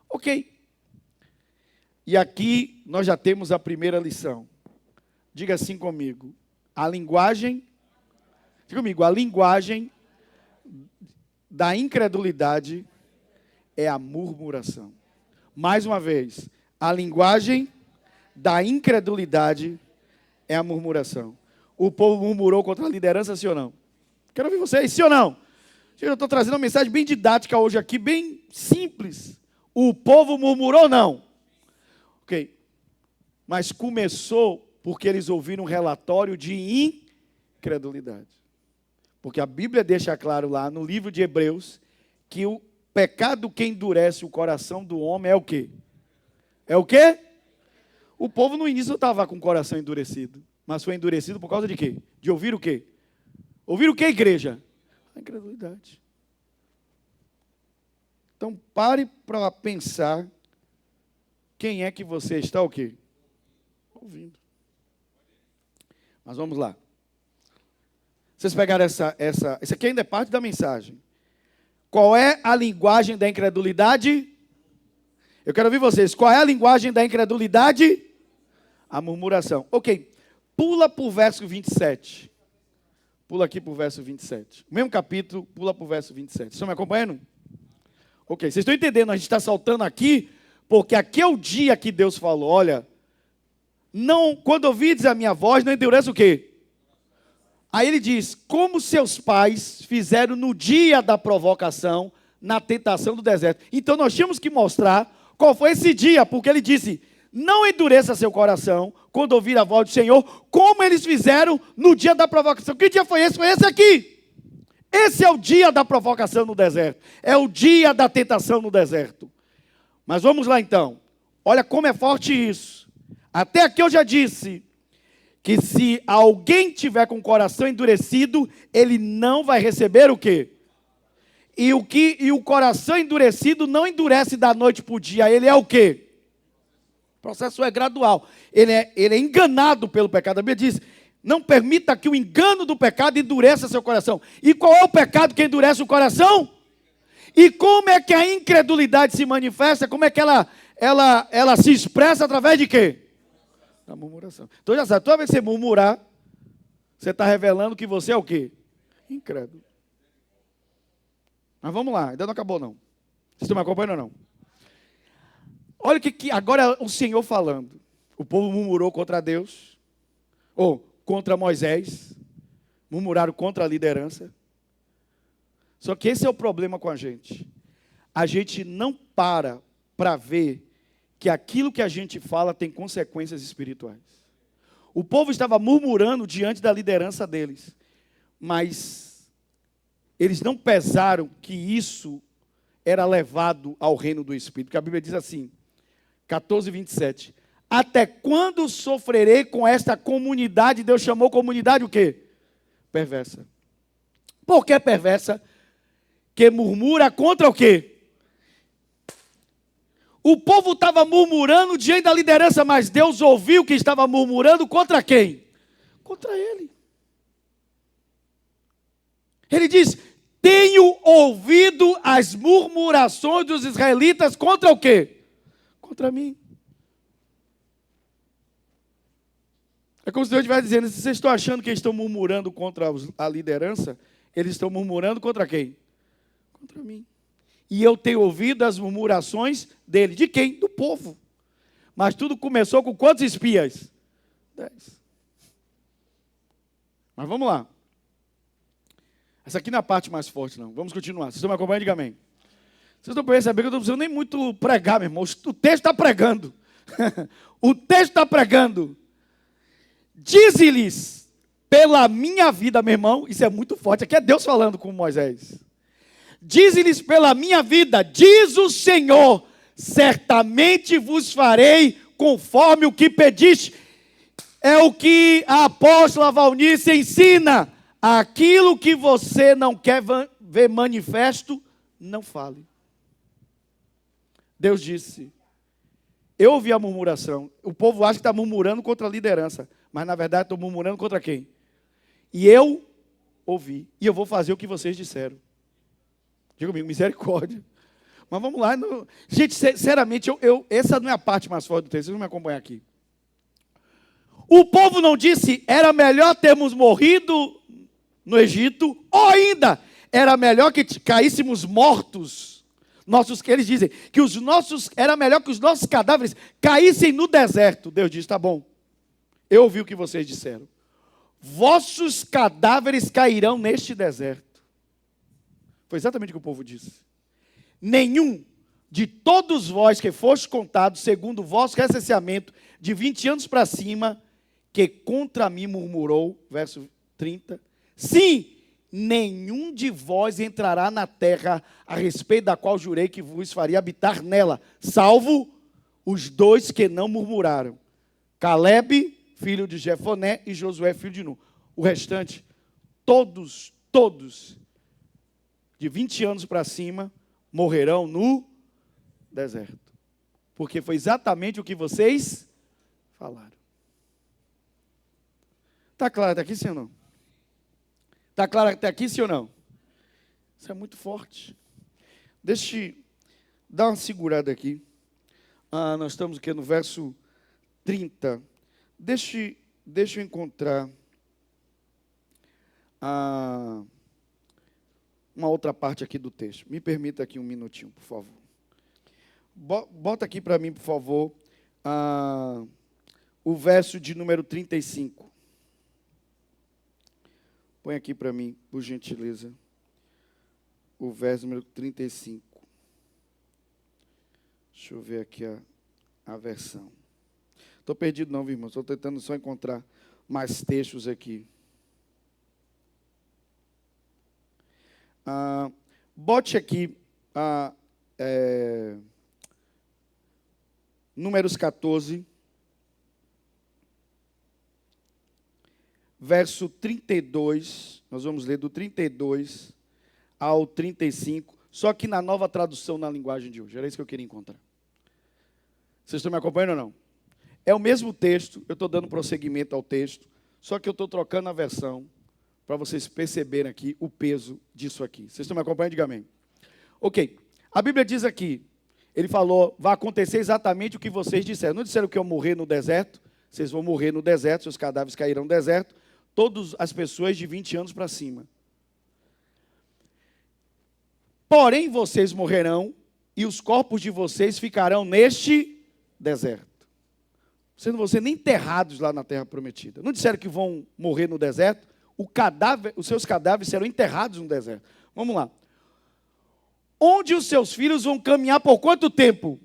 Ok. E aqui nós já temos a primeira lição. Diga assim comigo. A linguagem da incredulidade é a murmuração. Mais uma vez, a linguagem da incredulidade é a murmuração. O povo murmurou contra a liderança, sim ou não? Quero ouvir vocês, sim ou não? Eu estou trazendo uma mensagem bem didática hoje aqui, bem simples. O povo murmurou, não? Ok. Mas começou porque eles ouviram um relatório de incredulidade. Porque a Bíblia deixa claro lá no livro de Hebreus que o pecado que endurece o coração do homem é o quê? É o quê? O povo no início estava com o coração endurecido. Mas foi endurecido por causa de quê? De ouvir o quê? Ouvir o quê, igreja? A incredulidade. Então pare para pensar quem é que você está o quê? Ouvindo. Mas vamos lá. Vocês pegaram isso aqui ainda é parte da mensagem. Qual é a linguagem da incredulidade? Eu quero ouvir vocês. Qual é a linguagem da incredulidade? A murmuração. Ok. Pula para o verso 27. Pula aqui para o verso 27. O mesmo capítulo, pula para o verso 27. Vocês estão me acompanhando? Ok. Vocês estão entendendo? A gente está saltando aqui, porque aqui é o dia que Deus falou, olha, não, quando ouvides a minha voz, não endureça o quê? Aí ele diz, como seus pais fizeram no dia da provocação, na tentação do deserto. Então nós tínhamos que mostrar qual foi esse dia, porque ele disse, não endureça seu coração, quando ouvir a voz do Senhor, como eles fizeram no dia da provocação. Que dia foi esse? Foi esse aqui. Esse é o dia da provocação no deserto. É o dia da tentação no deserto. Mas vamos lá então. Olha como é forte isso. Até aqui eu já disse que se alguém tiver com o coração endurecido, ele não vai receber o quê? E o coração endurecido não endurece da noite para o dia, ele é o quê? O processo é gradual. Ele é enganado pelo pecado. A Bíblia diz, não permita que o engano do pecado endureça seu coração. E qual é o pecado que endurece o coração? E como é que a incredulidade se manifesta? Como é que ela se expressa através de quê? Da murmuração. Então já sabe, toda vez que você murmurar, você está revelando que você é o quê? Incrédulo. Mas vamos lá, ainda não acabou não. Vocês estão me acompanhando ou não? Olha o que agora o Senhor falando. O povo murmurou contra Deus, ou contra Moisés, murmuraram contra a liderança. Só que esse é o problema com a gente. A gente não para ver que aquilo que a gente fala tem consequências espirituais. O povo estava murmurando diante da liderança deles, mas eles não pesaram que isso era levado ao reino do Espírito, porque a Bíblia diz assim, 14:27, até quando sofrerei com esta comunidade? Deus chamou comunidade o quê? Perversa. Por que perversa? Que murmura contra o quê? O povo estava murmurando diante da liderança, mas Deus ouviu que estava murmurando contra quem? Contra ele. Ele diz, tenho ouvido as murmurações dos israelitas contra o quê? Contra mim. É como se Deus estivesse dizendo, se vocês estão achando que eles estão murmurando contra a liderança, eles estão murmurando contra quem? Contra mim. E eu tenho ouvido as murmurações dele. De quem? Do povo. Mas tudo começou com quantos espias? 10. Mas vamos lá. Essa aqui não é a parte mais forte, não. Vamos continuar. Vocês estão me acompanhando? Diga amém. Vocês estão percebendo que eu não preciso nem muito pregar, meu irmão. O texto está pregando. O texto está pregando. Dize-lhes pela minha vida, meu irmão. Isso é muito forte. Aqui é Deus falando com Moisés. Dize-lhes pela minha vida, diz o Senhor, certamente vos farei conforme o que pediste. É o que a apóstola Valnice ensina. Aquilo que você não quer ver manifesto, não fale. Deus disse, eu ouvi a murmuração. O povo acha que está murmurando contra a liderança, mas na verdade estou murmurando contra quem? E eu ouvi, e eu vou fazer o que vocês disseram. Diga comigo, misericórdia. Mas vamos lá. Gente, sinceramente, essa não é a parte mais forte do texto. Vocês vão me acompanhar aqui. O povo não disse, era melhor termos morrido no Egito, ou ainda, era melhor que caíssemos mortos. Eles dizem, que era melhor que os nossos cadáveres caíssem no deserto. Deus diz, tá bom. Eu ouvi o que vocês disseram. Vossos cadáveres cairão neste deserto. Foi exatamente o que o povo disse. Nenhum de todos vós que foste contado, segundo o vosso recenseamento, de 20 anos para cima, que contra mim murmurou, verso 30. Sim, nenhum de vós entrará na terra, a respeito da qual jurei que vos faria habitar nela, salvo os dois que não murmuraram. Calebe, filho de Jefoné, e Josué, filho de Nun. O restante, todos, de 20 anos para cima, morrerão no deserto. Porque foi exatamente o que vocês falaram. Está claro até aqui, sim ou não? Está claro até aqui, sim ou não? Isso é muito forte. Deixa eu dar uma segurada aqui. Nós estamos aqui no verso 30. Deixa eu encontrar uma outra parte aqui do texto. Me permita aqui um minutinho, por favor. Bota aqui para mim, por favor, o verso de número 35. Põe aqui para mim, por gentileza, o verso número 35. Deixa eu ver aqui a versão. Estou perdido não, irmão. Estou tentando só encontrar mais textos aqui. Bote aqui Números 14, verso 32. Nós vamos ler do 32 ao 35. Só que na nova tradução na linguagem de hoje. Era isso que eu queria encontrar. Vocês estão me acompanhando ou não? É o mesmo texto, eu estou dando prosseguimento ao texto, só que eu estou trocando a versão para vocês perceberem aqui o peso disso aqui. Vocês estão me acompanhando? Diga amém. Ok, a Bíblia diz aqui, ele falou, vai acontecer exatamente o que vocês disseram. Não disseram que eu morrer no deserto? Vocês vão morrer no deserto, seus cadáveres cairão no deserto, todas as pessoas de 20 anos para cima. Porém, vocês morrerão e os corpos de vocês ficarão neste deserto. Vocês não vão ser nem enterrados lá na terra prometida. Não disseram que vão morrer no deserto? Os seus cadáveres serão enterrados no deserto. Vamos lá. Onde os seus filhos vão caminhar por quanto tempo?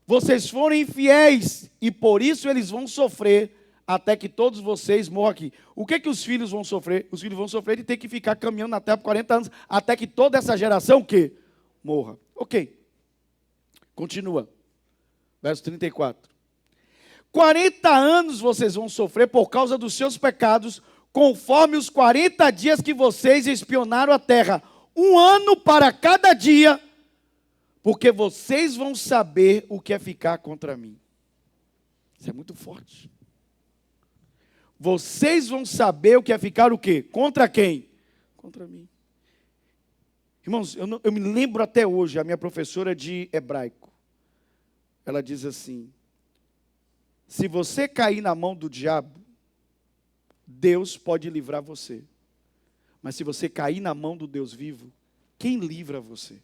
Vocês foram infiéis e por isso eles vão sofrer até que todos vocês morram aqui. O que os filhos vão sofrer? Os filhos vão sofrer de ter que ficar caminhando na terra por 40 anos até que toda essa geração que morra. Ok. Continua. Verso 34. 40 anos vocês vão sofrer por causa dos seus pecados, conforme os 40 dias que vocês espionaram a terra. 1 ano para cada dia, porque vocês vão saber o que é ficar contra mim. Isso é muito forte. Vocês vão saber o que é ficar o quê? Contra quem? Contra mim. Irmãos, eu me lembro até hoje, a minha professora de hebraico, ela diz assim, se você cair na mão do diabo, Deus pode livrar você. Mas se você cair na mão do Deus vivo, quem livra você?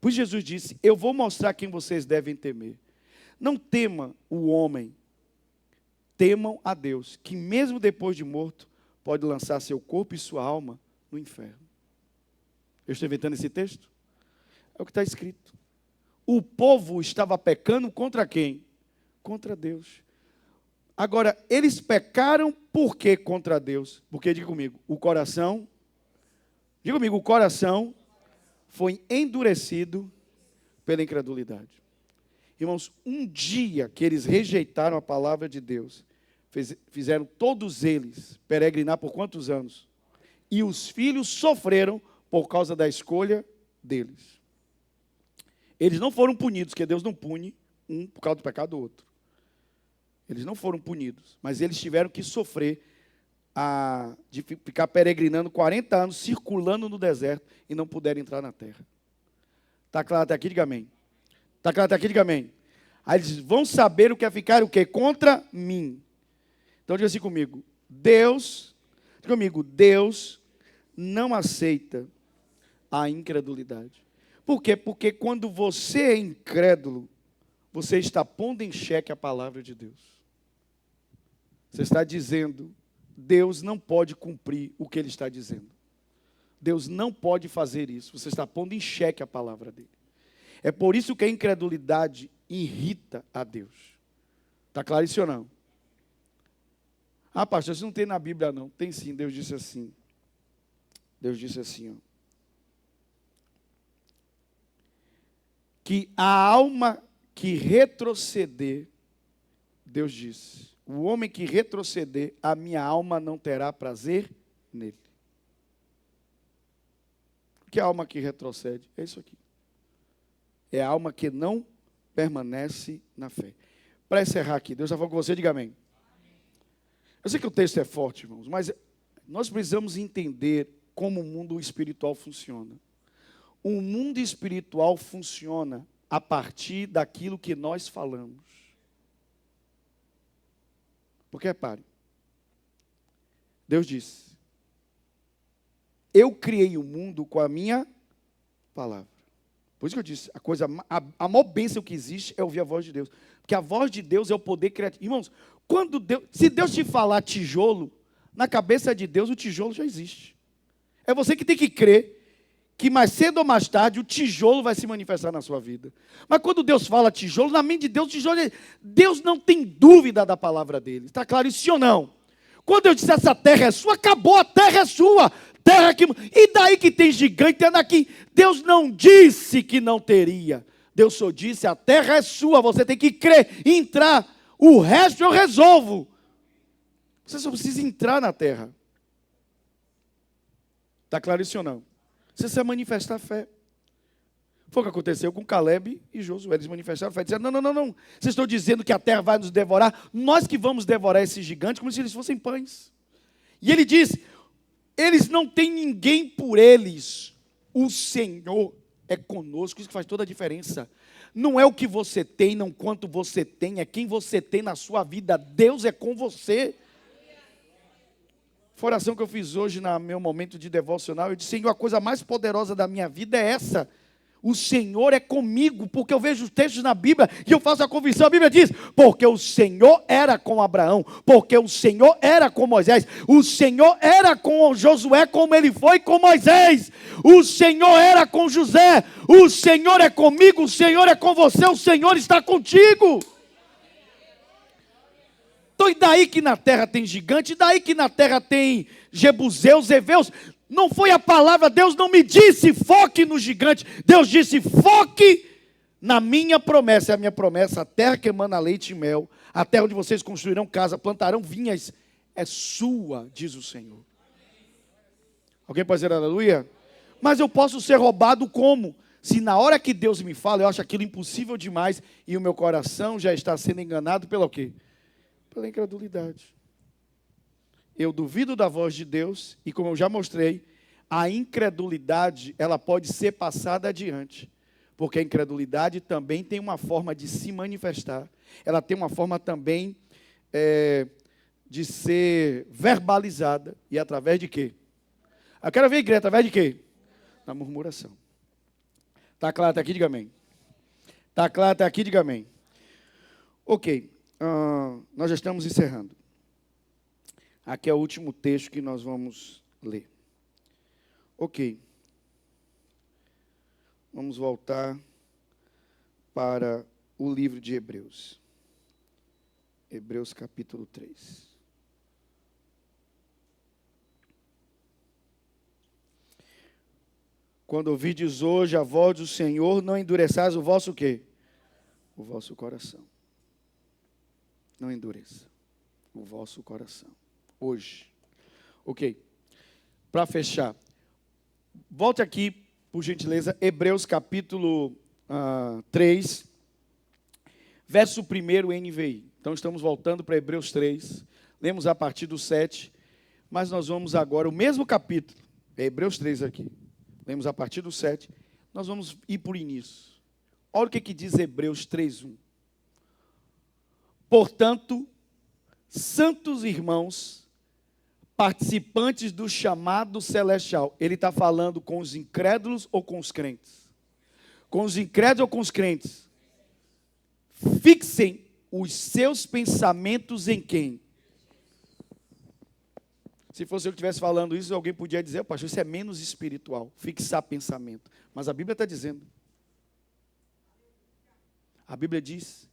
Pois Jesus disse, eu vou mostrar quem vocês devem temer. Não tema o homem, temam a Deus, que mesmo depois de morto, pode lançar seu corpo e sua alma no inferno. Eu estou inventando esse texto? É o que está escrito. O povo estava pecando contra quem? Contra Deus. Agora, eles pecaram por quê contra Deus? Porque, diga comigo, o coração foi endurecido pela incredulidade. Irmãos, um dia que eles rejeitaram a palavra de Deus, fizeram todos eles peregrinar por quantos anos? E os filhos sofreram por causa da escolha deles. Eles não foram punidos, porque Deus não pune um por causa do pecado do outro. Eles não foram punidos, mas eles tiveram que sofrer de ficar peregrinando 40 anos, circulando no deserto e não puderam entrar na terra. Está claro até aqui? Diga amém. Está claro até aqui? Diga amém. Aí eles vão saber o que é ficar o quê? Contra mim. Então diga assim comigo, Deus não aceita a incredulidade. Por quê? Porque quando você é incrédulo, você está pondo em xeque a palavra de Deus. Você está dizendo, Deus não pode cumprir o que Ele está dizendo. Deus não pode fazer isso. Você está pondo em xeque a palavra dEle. É por isso que a incredulidade irrita a Deus. Está claro isso ou não? Pastor, isso não tem na Bíblia não. Tem sim, Deus disse assim. Deus disse assim, ó. Que a alma que retroceder, Deus disse, o homem que retroceder, a minha alma não terá prazer nele. O que é a alma que retrocede? É isso aqui. É a alma que não permanece na fé. Para encerrar aqui, Deus já falou com você, diga amém. Eu sei que o texto é forte, irmãos, mas nós precisamos entender como o mundo espiritual funciona. O mundo espiritual funciona a partir daquilo que nós falamos. Porque, repare, Deus disse, eu criei o mundo com a minha palavra. Por isso que eu disse, a maior bênção que existe é ouvir a voz de Deus. Porque a voz de Deus é o poder criativo. Irmãos, se Deus te falar tijolo, na cabeça de Deus o tijolo já existe. É você que tem que crer que mais cedo ou mais tarde o tijolo vai se manifestar na sua vida. Mas quando Deus fala tijolo, na mente de Deus, tijolo Deus não tem dúvida da palavra dele. Está claro isso sim ou não? Quando eu disse essa terra é sua, acabou, a terra é sua. Terra que... E daí que tem gigante anda aqui? Deus não disse que não teria. Deus só disse, a terra é sua, você tem que crer, entrar. O resto eu resolvo. Você só precisa entrar na terra. Está claro isso ou não? Você precisa manifestar a fé. Foi o que aconteceu com Caleb e Josué. Eles manifestaram a fé. Disseram, não. Vocês estão dizendo que a terra vai nos devorar. Nós que vamos devorar esses gigantes como se eles fossem pães. E ele disse, eles não têm ninguém por eles. O Senhor é conosco. Isso que faz toda a diferença. Não é o que você tem, não quanto você tem. É quem você tem na sua vida. Deus é com você. Foi a oração que eu fiz hoje no meu momento de devocional. Eu disse, Senhor, a coisa mais poderosa da minha vida é essa. O Senhor é comigo, porque eu vejo os textos na Bíblia e eu faço a convicção. A Bíblia diz, porque o Senhor era com Abraão, porque o Senhor era com Moisés, o Senhor era com Josué como ele foi com Moisés, o Senhor era com José, o Senhor é comigo, o Senhor é com você, o Senhor está contigo. Então, e daí que na terra tem gigante, e daí que na terra tem jebuseus, heveus? Não foi a palavra, Deus não me disse foque no gigante, Deus disse foque na minha promessa. É a minha promessa, a terra que emana leite e mel, a terra onde vocês construirão casa, plantarão vinhas, é sua, diz o Senhor. Alguém pode dizer aleluia? Mas eu posso ser roubado como? Se na hora que Deus me fala, eu acho aquilo impossível demais, e o meu coração já está sendo enganado pelo quê? Pela incredulidade. Eu duvido da voz de Deus, e como eu já mostrei, a incredulidade, ela pode ser passada adiante, porque a incredulidade também tem uma forma de se manifestar, ela tem uma forma também de ser verbalizada, e através de quê? Eu quero ver a igreja, através de quê? Da murmuração. Está claro até aqui, diga amém. Está claro até aqui, diga amém. Ok. Nós já estamos encerrando. Aqui é o último texto que nós vamos ler. Ok. Vamos voltar para o livro de Hebreus. Hebreus capítulo 3. Quando ouvides hoje a voz do Senhor, não endureçais o vosso quê? O vosso coração. Não endureça o vosso coração. Hoje. Ok. Para fechar. Volte aqui, por gentileza, Hebreus capítulo 3, verso 1 NVI. Então, estamos voltando para Hebreus 3. Lemos a partir do 7. Mas nós vamos agora, o mesmo capítulo. É Hebreus 3 aqui. Lemos a partir do 7. Nós vamos ir por início. Olha o que diz Hebreus 3:1. Portanto, santos irmãos, participantes do chamado celestial. Ele está falando com os incrédulos ou com os crentes? Com os incrédulos ou com os crentes? Fixem os seus pensamentos em quem? Se fosse eu que estivesse falando isso, alguém podia dizer, pastor, isso é menos espiritual, fixar pensamento. Mas a Bíblia está dizendo. A Bíblia diz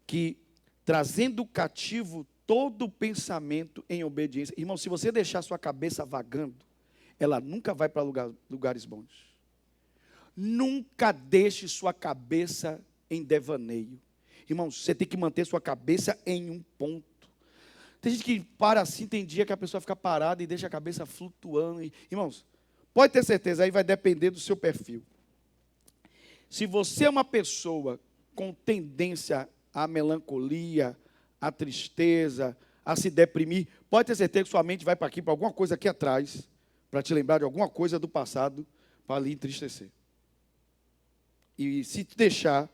que trazendo cativo todo pensamento em obediência. Irmão, se você deixar sua cabeça vagando, ela nunca vai para lugares bons. Nunca deixe sua cabeça em devaneio. Irmãos, você tem que manter sua cabeça em um ponto. Tem gente que para assim, tem dia que a pessoa fica parada e deixa a cabeça flutuando. Irmãos, pode ter certeza, aí vai depender do seu perfil. Se você é uma pessoa com tendência à melancolia, à tristeza, a se deprimir, pode ter certeza que sua mente vai para aqui, para alguma coisa aqui atrás, para te lembrar de alguma coisa do passado, para lhe entristecer. E se te deixar,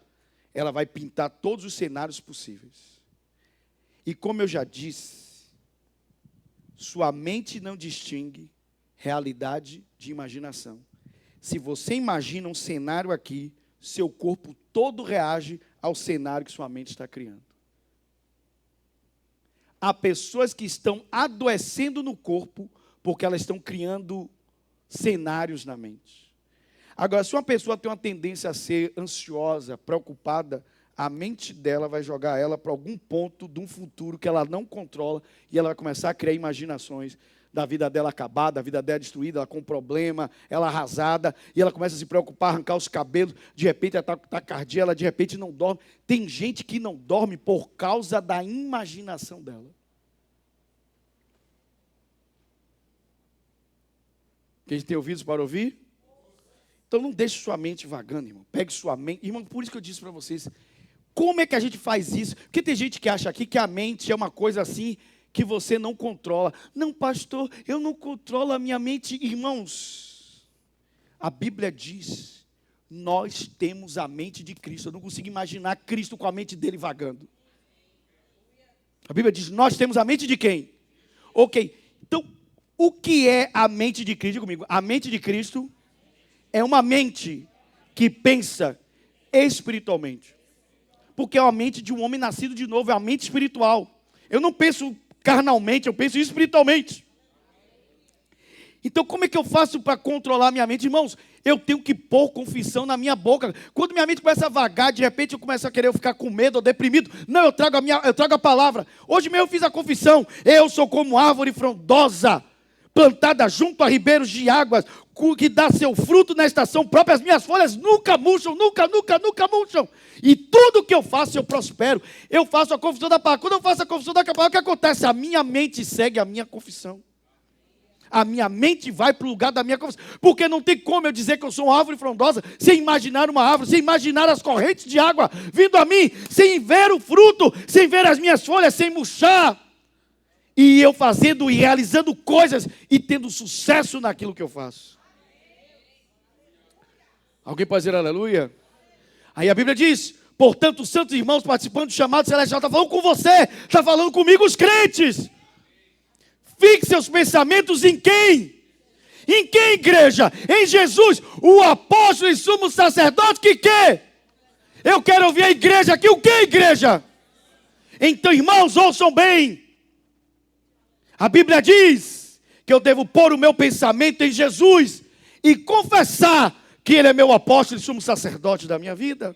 ela vai pintar todos os cenários possíveis. E como eu já disse, sua mente não distingue realidade de imaginação. Se você imagina um cenário aqui, seu corpo todo reage ao cenário que sua mente está criando. Há pessoas que estão adoecendo no corpo porque elas estão criando cenários na mente. Agora, se uma pessoa tem uma tendência a ser ansiosa, preocupada, a mente dela vai jogar ela para algum ponto de um futuro que ela não controla e ela vai começar a criar imaginações da vida dela acabada, da vida dela destruída, ela com problema, ela arrasada, e ela começa a se preocupar, arrancar os cabelos, de repente ela está com taquicardia, ela de repente não dorme. Tem gente que não dorme por causa da imaginação dela. Quem tem ouvidos para ouvir? Então não deixe sua mente vagando, irmão. Pegue sua mente. Irmão, por isso que eu disse para vocês, como é que a gente faz isso? Porque tem gente que acha aqui que a mente é uma coisa assim que você não controla. Não, pastor, eu não controlo a minha mente. Irmãos, a Bíblia diz, nós temos a mente de Cristo. Eu não consigo imaginar Cristo com a mente dele vagando. A Bíblia diz, nós temos a mente de quem? Ok, então, o que é a mente de Cristo? Diga comigo, a mente de Cristo é uma mente que pensa espiritualmente. Porque é a mente de um homem nascido de novo, é a mente espiritual. Eu não penso carnalmente, eu penso espiritualmente. Então, como é que eu faço para controlar minha mente? Irmãos, eu tenho que pôr confissão na minha boca. Quando minha mente começa a vagar, de repente eu começo a querer ficar com medo ou deprimido. Não, eu trago a palavra. Hoje mesmo eu fiz a confissão. Eu sou como árvore frondosa, plantada junto a ribeiros de águas, que dá seu fruto na estação própria. As minhas folhas nunca murcham, nunca murcham. E tudo que eu faço, eu prospero. Eu faço a confissão da palavra. Quando eu faço a confissão da palavra, o que acontece? A minha mente segue a minha confissão. A minha mente vai para o lugar da minha confissão. Porque não tem como eu dizer que eu sou uma árvore frondosa sem imaginar uma árvore, sem imaginar as correntes de água vindo a mim, sem ver o fruto, sem ver as minhas folhas, sem murchar. E eu fazendo e realizando coisas e tendo sucesso naquilo que eu faço. Alguém pode dizer aleluia? Aí a Bíblia diz, portanto, os santos irmãos participando do chamado celestial, está falando com você, está falando comigo os crentes. Fixe seus pensamentos em quem? Em quem, igreja? Em Jesus, o apóstolo e sumo sacerdote que quê? Eu quero ouvir a igreja aqui, o que, igreja? Então, irmãos, ouçam bem. A Bíblia diz que eu devo pôr o meu pensamento em Jesus e confessar que Ele é meu apóstolo e sumo sacerdote da minha vida.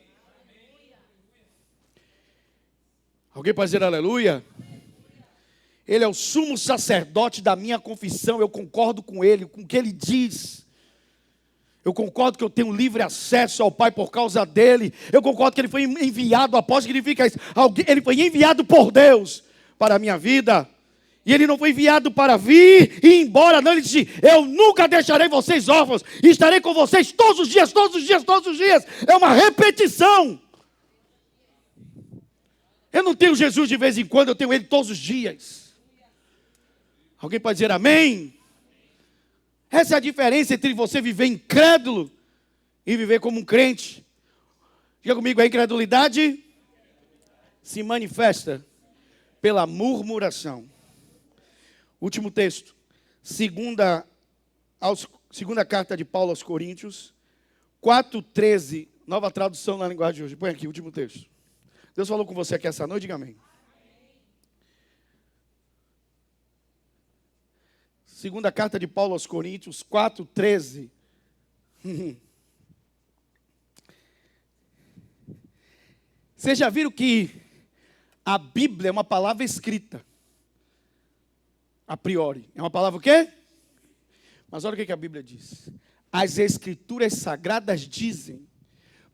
Alguém pode dizer aleluia? Ele é o sumo sacerdote da minha confissão. Eu concordo com Ele, com o que Ele diz. Eu concordo que eu tenho livre acesso ao Pai por causa dEle. Eu concordo que Ele foi enviado, apóstolo significa isso. Ele foi enviado por Deus para a minha vida. E Ele não foi enviado para vir e ir embora, não. Ele disse, eu nunca deixarei vocês órfãos, estarei com vocês todos os dias. É uma repetição. Eu não tenho Jesus de vez em quando, eu tenho Ele todos os dias. Alguém pode dizer amém? Essa é a diferença entre você viver incrédulo e viver como um crente. Diga comigo, a incredulidade se manifesta pela murmuração. Último texto, segunda carta de Paulo aos Coríntios, 4:13, nova tradução na linguagem de hoje. Põe aqui, último texto. Deus falou com você aqui essa noite, diga amém. Segunda carta de Paulo aos Coríntios, 4:13. Vocês já viram que a Bíblia é uma palavra escrita? A priori. É uma palavra o quê? Mas olha o que a Bíblia diz. As Escrituras Sagradas dizem,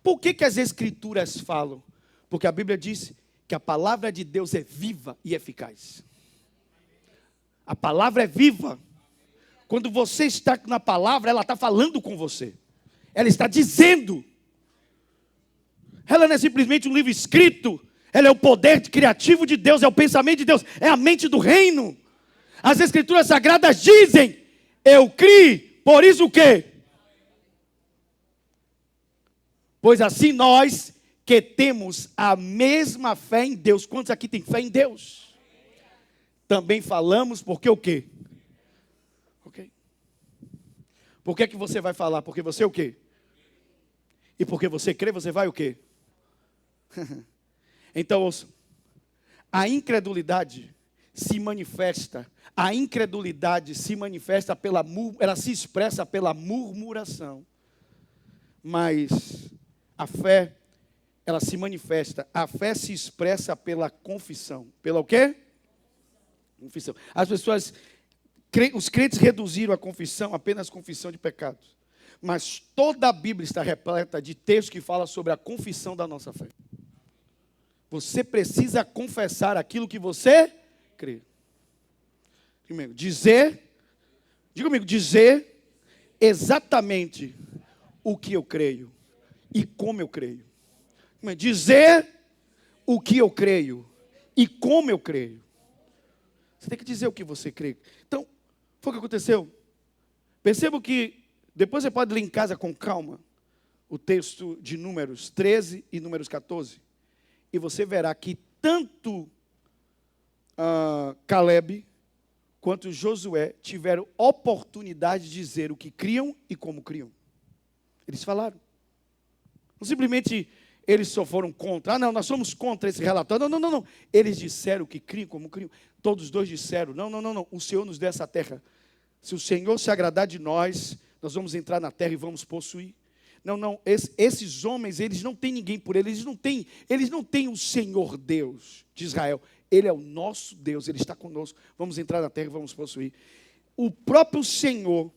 Por que as Escrituras falam? Porque a Bíblia diz que a palavra de Deus é viva e eficaz. A palavra é viva. Quando você está na palavra, ela está falando com você. Ela está dizendo. Ela não é simplesmente um livro escrito. Ela é o poder criativo de Deus, é o pensamento de Deus, é a mente do reino. As Escrituras Sagradas dizem, eu criei, por isso o quê? Pois assim nós que temos a mesma fé em Deus. Quantos aqui têm fé em Deus? Também falamos porque o quê? Ok. Por que você vai falar? Porque você o quê? E porque você crê, você vai o quê? Então, ouça. A incredulidade se manifesta. A incredulidade se manifesta ela se expressa pela murmuração. Mas a fé, ela se manifesta. A fé se expressa pela confissão. Pela o quê? Confissão. As pessoas, os crentes reduziram a confissão apenas confissão de pecados. Mas toda a Bíblia está repleta de textos que falam sobre a confissão da nossa fé. Você precisa confessar aquilo que você crê. Primeiro, diga comigo, dizer exatamente o que eu creio e como eu creio. Dizer o que eu creio e como eu creio. Você tem que dizer o que você crê. Então, foi o que aconteceu. Perceba que, depois você pode ler em casa com calma, o texto de Números 13 e Números 14. E você verá que tanto Caleb quanto Josué tiveram oportunidade de dizer o que criam e como criam. Eles falaram. Não simplesmente eles só foram contra. Não, nós somos contra esse relatório. Não. Eles disseram o que criam, como criam. Todos os dois disseram, não. O Senhor nos deu essa terra. Se o Senhor se agradar de nós, nós vamos entrar na terra e vamos possuir. Não, esses homens, eles não têm ninguém por eles, eles não têm o Senhor Deus de Israel. Ele é o nosso Deus, Ele está conosco. Vamos entrar na terra e vamos possuir. O próprio Senhor,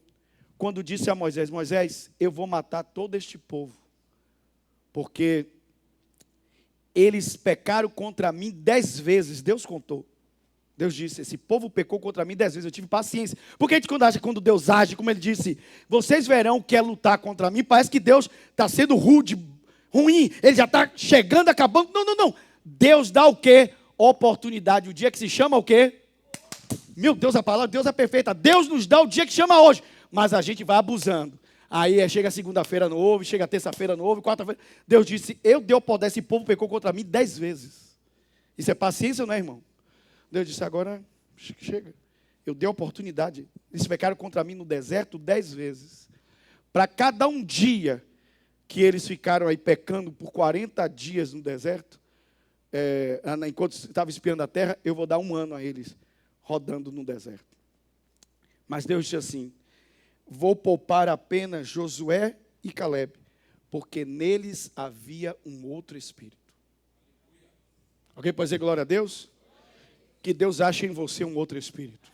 quando disse a Moisés, Moisés, eu vou matar todo este povo, porque eles pecaram contra mim 10 vezes, Deus contou. Deus disse, esse povo pecou contra mim 10 vezes, eu tive paciência. Porque a gente quando Deus age, como Ele disse, vocês verão o que é lutar contra mim, parece que Deus está sendo ruim, Ele já está chegando, acabando. Não. Deus dá o quê? Oportunidade. O dia que se chama o quê? Meu Deus, a palavra de Deus é perfeita. Deus nos dá o dia que chama hoje, mas a gente vai abusando. Aí chega segunda-feira, não houve, chega terça-feira, não houve, quarta-feira. Deus disse, eu dei o poder, esse povo pecou contra mim 10 vezes. Isso é paciência, não é, irmão? Deus disse, agora chega. Eu dei a oportunidade. Eles pecaram contra mim no deserto 10 vezes. Para cada um dia que eles ficaram aí pecando por 40 dias no deserto, enquanto estava espiando a terra, eu vou dar 1 ano a eles rodando no deserto. Mas Deus disse assim, vou poupar apenas Josué e Caleb, porque neles havia um outro espírito. Alguém pode dizer glória a Deus? Que Deus ache em você um outro espírito.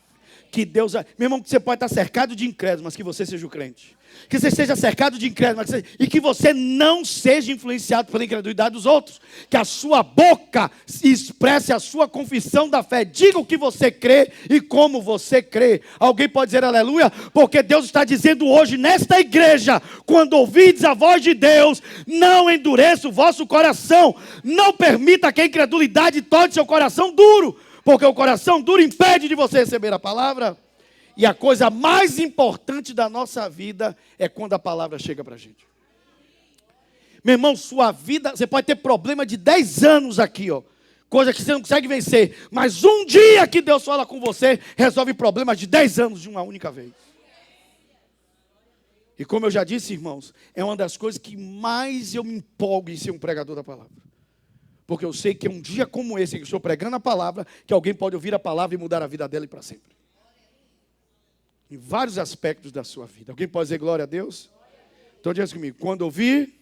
Que Deus, meu irmão, que você pode estar cercado de incrédulos, mas que você seja o crente. Que você esteja cercado de incrédulos, e que você não seja influenciado pela incredulidade dos outros. Que a sua boca expresse a sua confissão da fé. Diga o que você crê e como você crê. Alguém pode dizer aleluia? Porque Deus está dizendo hoje nesta igreja, quando ouvides a voz de Deus, não endureça o vosso coração. Não permita que a incredulidade torne seu coração duro. Porque o coração duro impede de você receber a palavra. E a coisa mais importante da nossa vida é quando a palavra chega para a gente. Meu irmão, sua vida, você pode ter problema de 10 anos aqui, ó, coisa que você não consegue vencer. Mas um dia que Deus fala com você, resolve problemas de 10 anos de uma única vez. E como eu já disse, irmãos, é uma das coisas que mais eu me empolgo em ser um pregador da palavra. Porque eu sei que é um dia como esse, que eu estou pregando a palavra, que alguém pode ouvir a palavra e mudar a vida dela para sempre. Em vários aspectos da sua vida. Alguém pode dizer glória a Deus? Então diga comigo, quando ouvir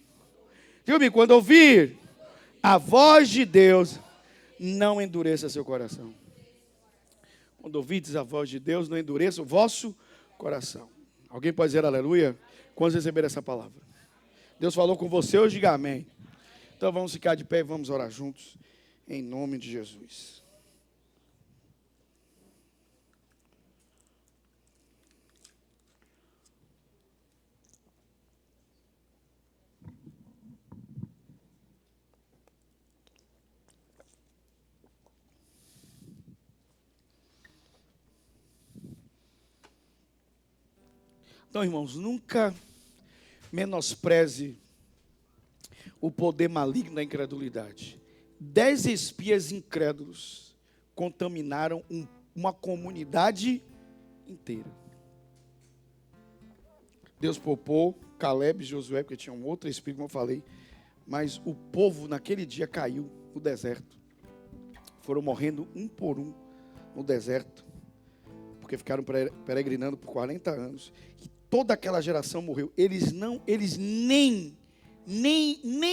a voz de Deus, não endureça seu coração. Quando ouvides a voz de Deus, não endureça o vosso coração. Alguém pode dizer aleluia? Quando receber essa palavra? Deus falou com você hoje, diga amém. Então vamos ficar de pé e vamos orar juntos, em nome de Jesus. Então, irmãos, nunca menospreze o poder maligno da incredulidade. 10 espias incrédulos contaminaram uma comunidade inteira. Deus poupou Caleb e Josué, porque tinha um outro espírito, como eu falei, mas o povo naquele dia caiu no deserto. Foram morrendo um por um no deserto, porque ficaram peregrinando por 40 anos. E toda aquela geração morreu. Eles nem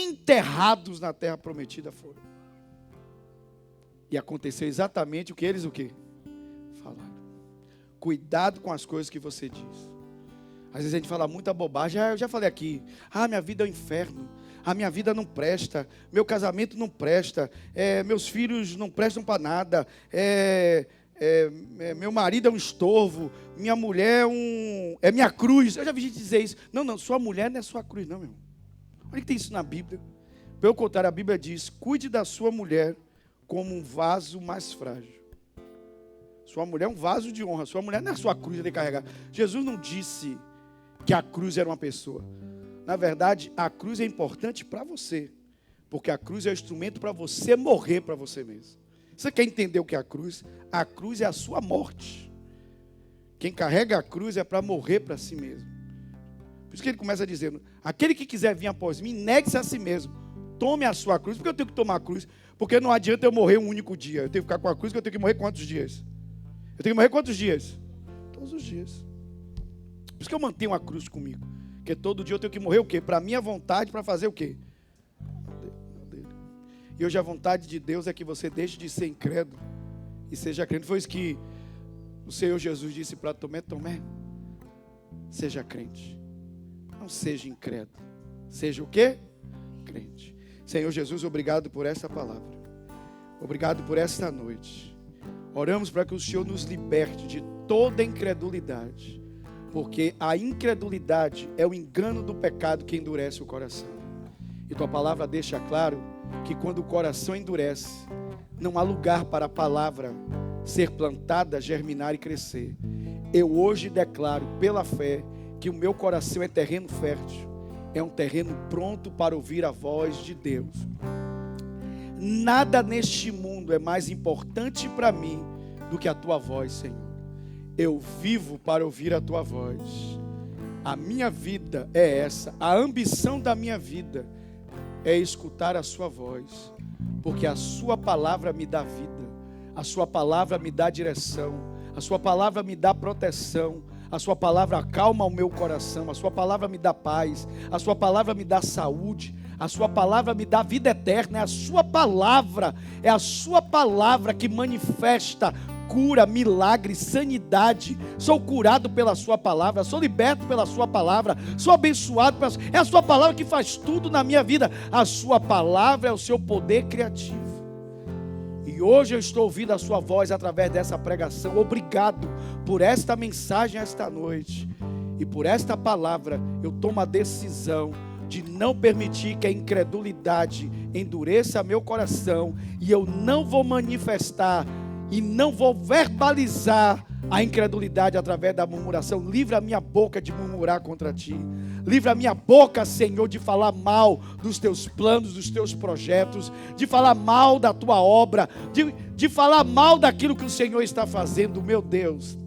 enterrados na terra prometida foram. E aconteceu exatamente o que eles falaram. Cuidado com as coisas que você diz. Às vezes a gente fala muita bobagem. Eu já falei aqui. Minha vida é um inferno. A minha vida não presta. Meu casamento não presta. Meus filhos não prestam para nada. Meu marido é um estorvo, minha mulher é minha cruz. Eu já vi gente dizer isso. Não, sua mulher não é sua cruz, não, meu irmão. Olha que tem isso na Bíblia. Pelo contrário, a Bíblia diz: cuide da sua mulher como um vaso mais frágil. Sua mulher é um vaso de honra. Sua mulher não é sua cruz de carregar. Jesus não disse que a cruz era uma pessoa. Na verdade, a cruz é importante para você, porque a cruz é o instrumento para você morrer para você mesmo. Você quer entender o que é a cruz? A cruz é a sua morte. Quem carrega a cruz é para morrer para si mesmo. Por isso que ele começa dizendo: aquele que quiser vir após mim, negue-se a si mesmo. Tome a sua cruz. Por que eu tenho que tomar a cruz? Porque não adianta eu morrer um único dia. Eu tenho que ficar com a cruz, que eu tenho que morrer quantos dias? Eu tenho que morrer quantos dias? Todos os dias. Por isso que eu mantenho a cruz comigo. Porque todo dia eu tenho que morrer o quê? Para a minha vontade, para fazer o quê? E hoje a vontade de Deus é que você deixe de ser incrédulo e seja crente. Foi isso que o Senhor Jesus disse para Tomé: Tomé, seja crente. Não seja incrédulo. Seja o quê? Crente. Senhor Jesus, obrigado por essa palavra. Obrigado por esta noite. Oramos para que o Senhor nos liberte de toda incredulidade. Porque a incredulidade é o engano do pecado que endurece o coração. E tua palavra deixa claro que quando o coração endurece, não há lugar para a palavra ser plantada, germinar e crescer. Eu hoje declaro pela fé que o meu coração é terreno fértil, é um terreno pronto para ouvir a voz de Deus. Nada neste mundo é mais importante para mim do que a tua voz, Senhor. Eu vivo para ouvir a tua voz. A minha vida é essa, a ambição da minha vida é escutar a sua voz, porque a sua palavra me dá vida, a sua palavra me dá direção, a sua palavra me dá proteção, a sua palavra acalma o meu coração, a sua palavra me dá paz, a sua palavra me dá saúde, a sua palavra me dá vida eterna. É a sua palavra que manifesta cura, milagre, sanidade. Sou curado pela sua palavra, sou liberto pela sua palavra, sou abençoado pela sua... É a sua palavra que faz tudo na minha vida. A sua palavra é o seu poder criativo. E hoje eu estou ouvindo a sua voz através dessa pregação. Obrigado por esta mensagem esta noite. E por esta palavra eu tomo a decisão de não permitir que a incredulidade endureça meu coração. E eu não vou manifestar e não vou verbalizar a incredulidade através da murmuração. Livra a minha boca de murmurar contra ti. Livra a minha boca, Senhor, de falar mal dos teus planos, dos teus projetos, de falar mal da tua obra, de falar mal daquilo que o Senhor está fazendo, meu Deus.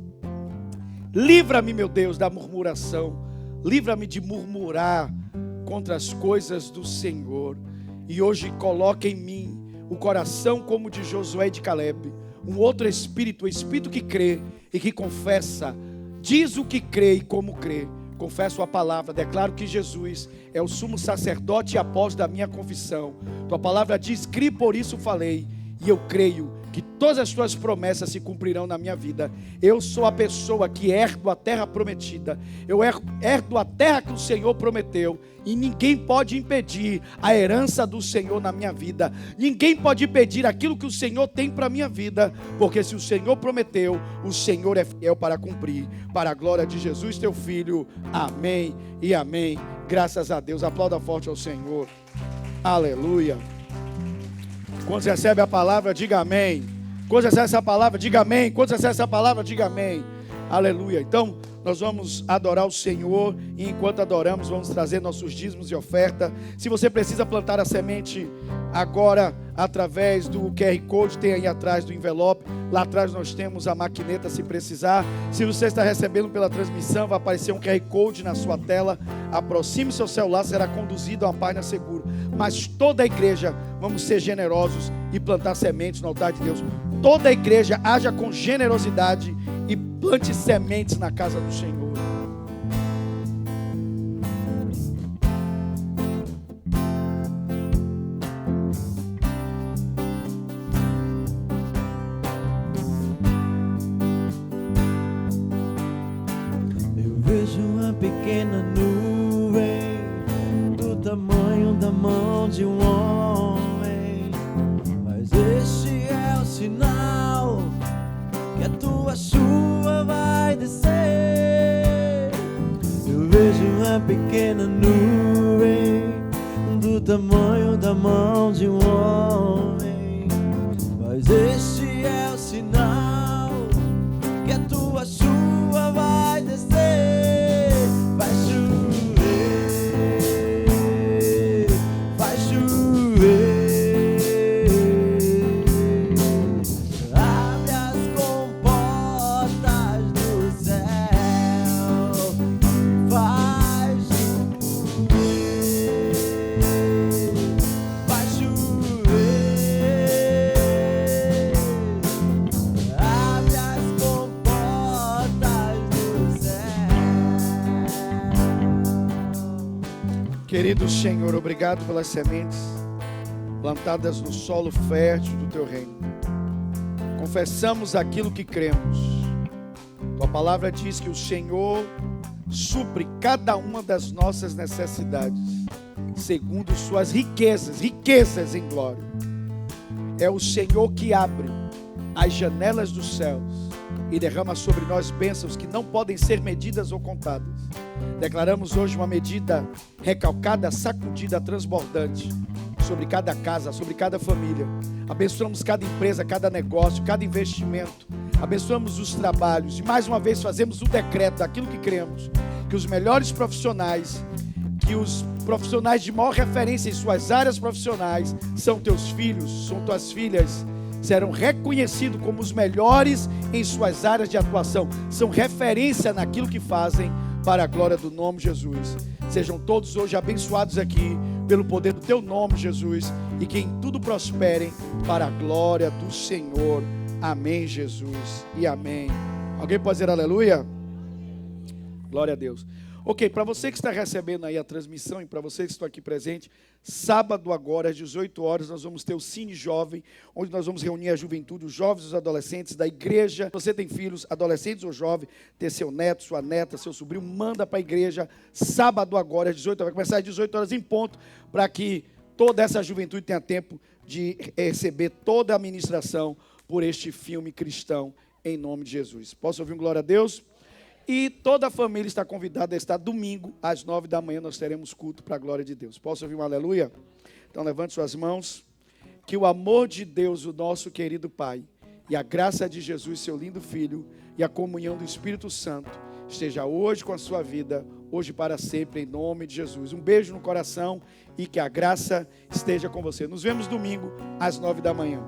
Livra-me, meu Deus, da murmuração. Livra-me de murmurar contra as coisas do Senhor. E hoje coloca em mim o coração como de Josué e de Caleb. Um outro espírito, o espírito que crê e que confessa, diz o que crê e como crê. Confesso a palavra, declaro que Jesus é o sumo sacerdote e apóstolo da minha confissão. Tua palavra diz: crie, por isso falei. E eu creio que todas as tuas promessas se cumprirão na minha vida. Eu sou a pessoa que herdo a terra prometida. Eu herdo a terra que o Senhor prometeu. E ninguém pode impedir a herança do Senhor na minha vida. Ninguém pode impedir aquilo que o Senhor tem para a minha vida. Porque se o Senhor prometeu, o Senhor é fiel para cumprir. Para a glória de Jesus, teu Filho. Amém e amém. Graças a Deus. Aplauda forte ao Senhor. Aleluia. Quando você recebe a palavra, diga amém. Quando você recebe essa palavra, diga amém. Quando você recebe essa palavra, diga amém. Aleluia. Então, nós vamos adorar o Senhor. E enquanto adoramos, vamos trazer nossos dízimos e oferta. Se você precisa plantar a semente agora, através do QR Code, tem aí atrás do envelope. Lá atrás nós temos a maquineta se precisar. Se você está recebendo pela transmissão, vai aparecer um QR Code na sua tela. Aproxime seu celular, será conduzido a uma página segura. Mas toda a igreja, vamos ser generosos e plantar sementes no altar de Deus. Toda a igreja haja com generosidade e plante sementes na casa do Senhor. Eu vejo uma pequena nuvem do tamanho da mão de um homem, mas este é o sinal que a tua chuva vai descer. Eu vejo uma pequena nuvem do tamanho da mão de um homem, mas este é o sinal que a tua chuva vai descer. Vai chover, vai chover. Abre as comportas do céu, vai chover, vai chover. Abre as comportas do céu. Querido Senhor, obrigado pelas sementes plantadas no solo fértil do teu reino. Confessamos aquilo que cremos. Tua palavra diz que o Senhor supre cada uma das nossas necessidades segundo suas riquezas em glória. É o Senhor que abre as janelas dos céus e derrama sobre nós bênçãos que não podem ser medidas ou contadas. Declaramos hoje uma medida recalcada, sacudida, transbordante sobre cada casa, sobre cada família. Abençoamos cada empresa, cada negócio, cada investimento. Abençoamos os trabalhos. E mais uma vez fazemos o decreto daquilo que cremos, que os melhores profissionais, que os profissionais de maior referência em suas áreas profissionais são teus filhos, são tuas filhas, serão reconhecidos como os melhores em suas áreas de atuação, são referência naquilo que fazem para a glória do nome de Jesus. Sejam todos hoje abençoados aqui pelo poder do teu nome, Jesus, e que em tudo prosperem para a glória do Senhor. Amém, Jesus, e amém. Alguém pode dizer aleluia? Glória a Deus. Ok, para você que está recebendo aí a transmissão e para você que está aqui presente, sábado agora às 18 horas nós vamos ter o Cine Jovem, onde nós vamos reunir a juventude, os jovens e os adolescentes da igreja. Se você tem filhos, adolescentes ou jovens, ter seu neto, sua neta, seu sobrinho, manda para a igreja, sábado agora às 18 horas, vai começar às 18 horas em ponto, para que toda essa juventude tenha tempo de receber toda a ministração por este filme cristão, em nome de Jesus. Posso ouvir um glória a Deus? E toda a família está convidada a estar domingo, às 9 da manhã, nós teremos culto para a glória de Deus. Posso ouvir um aleluia? Então levante suas mãos. Que o amor de Deus, o nosso querido Pai, e a graça de Jesus, seu lindo Filho, e a comunhão do Espírito Santo, esteja hoje com a sua vida, hoje e para sempre, em nome de Jesus. Um beijo no coração e que a graça esteja com você. Nos vemos domingo, às 9 da manhã.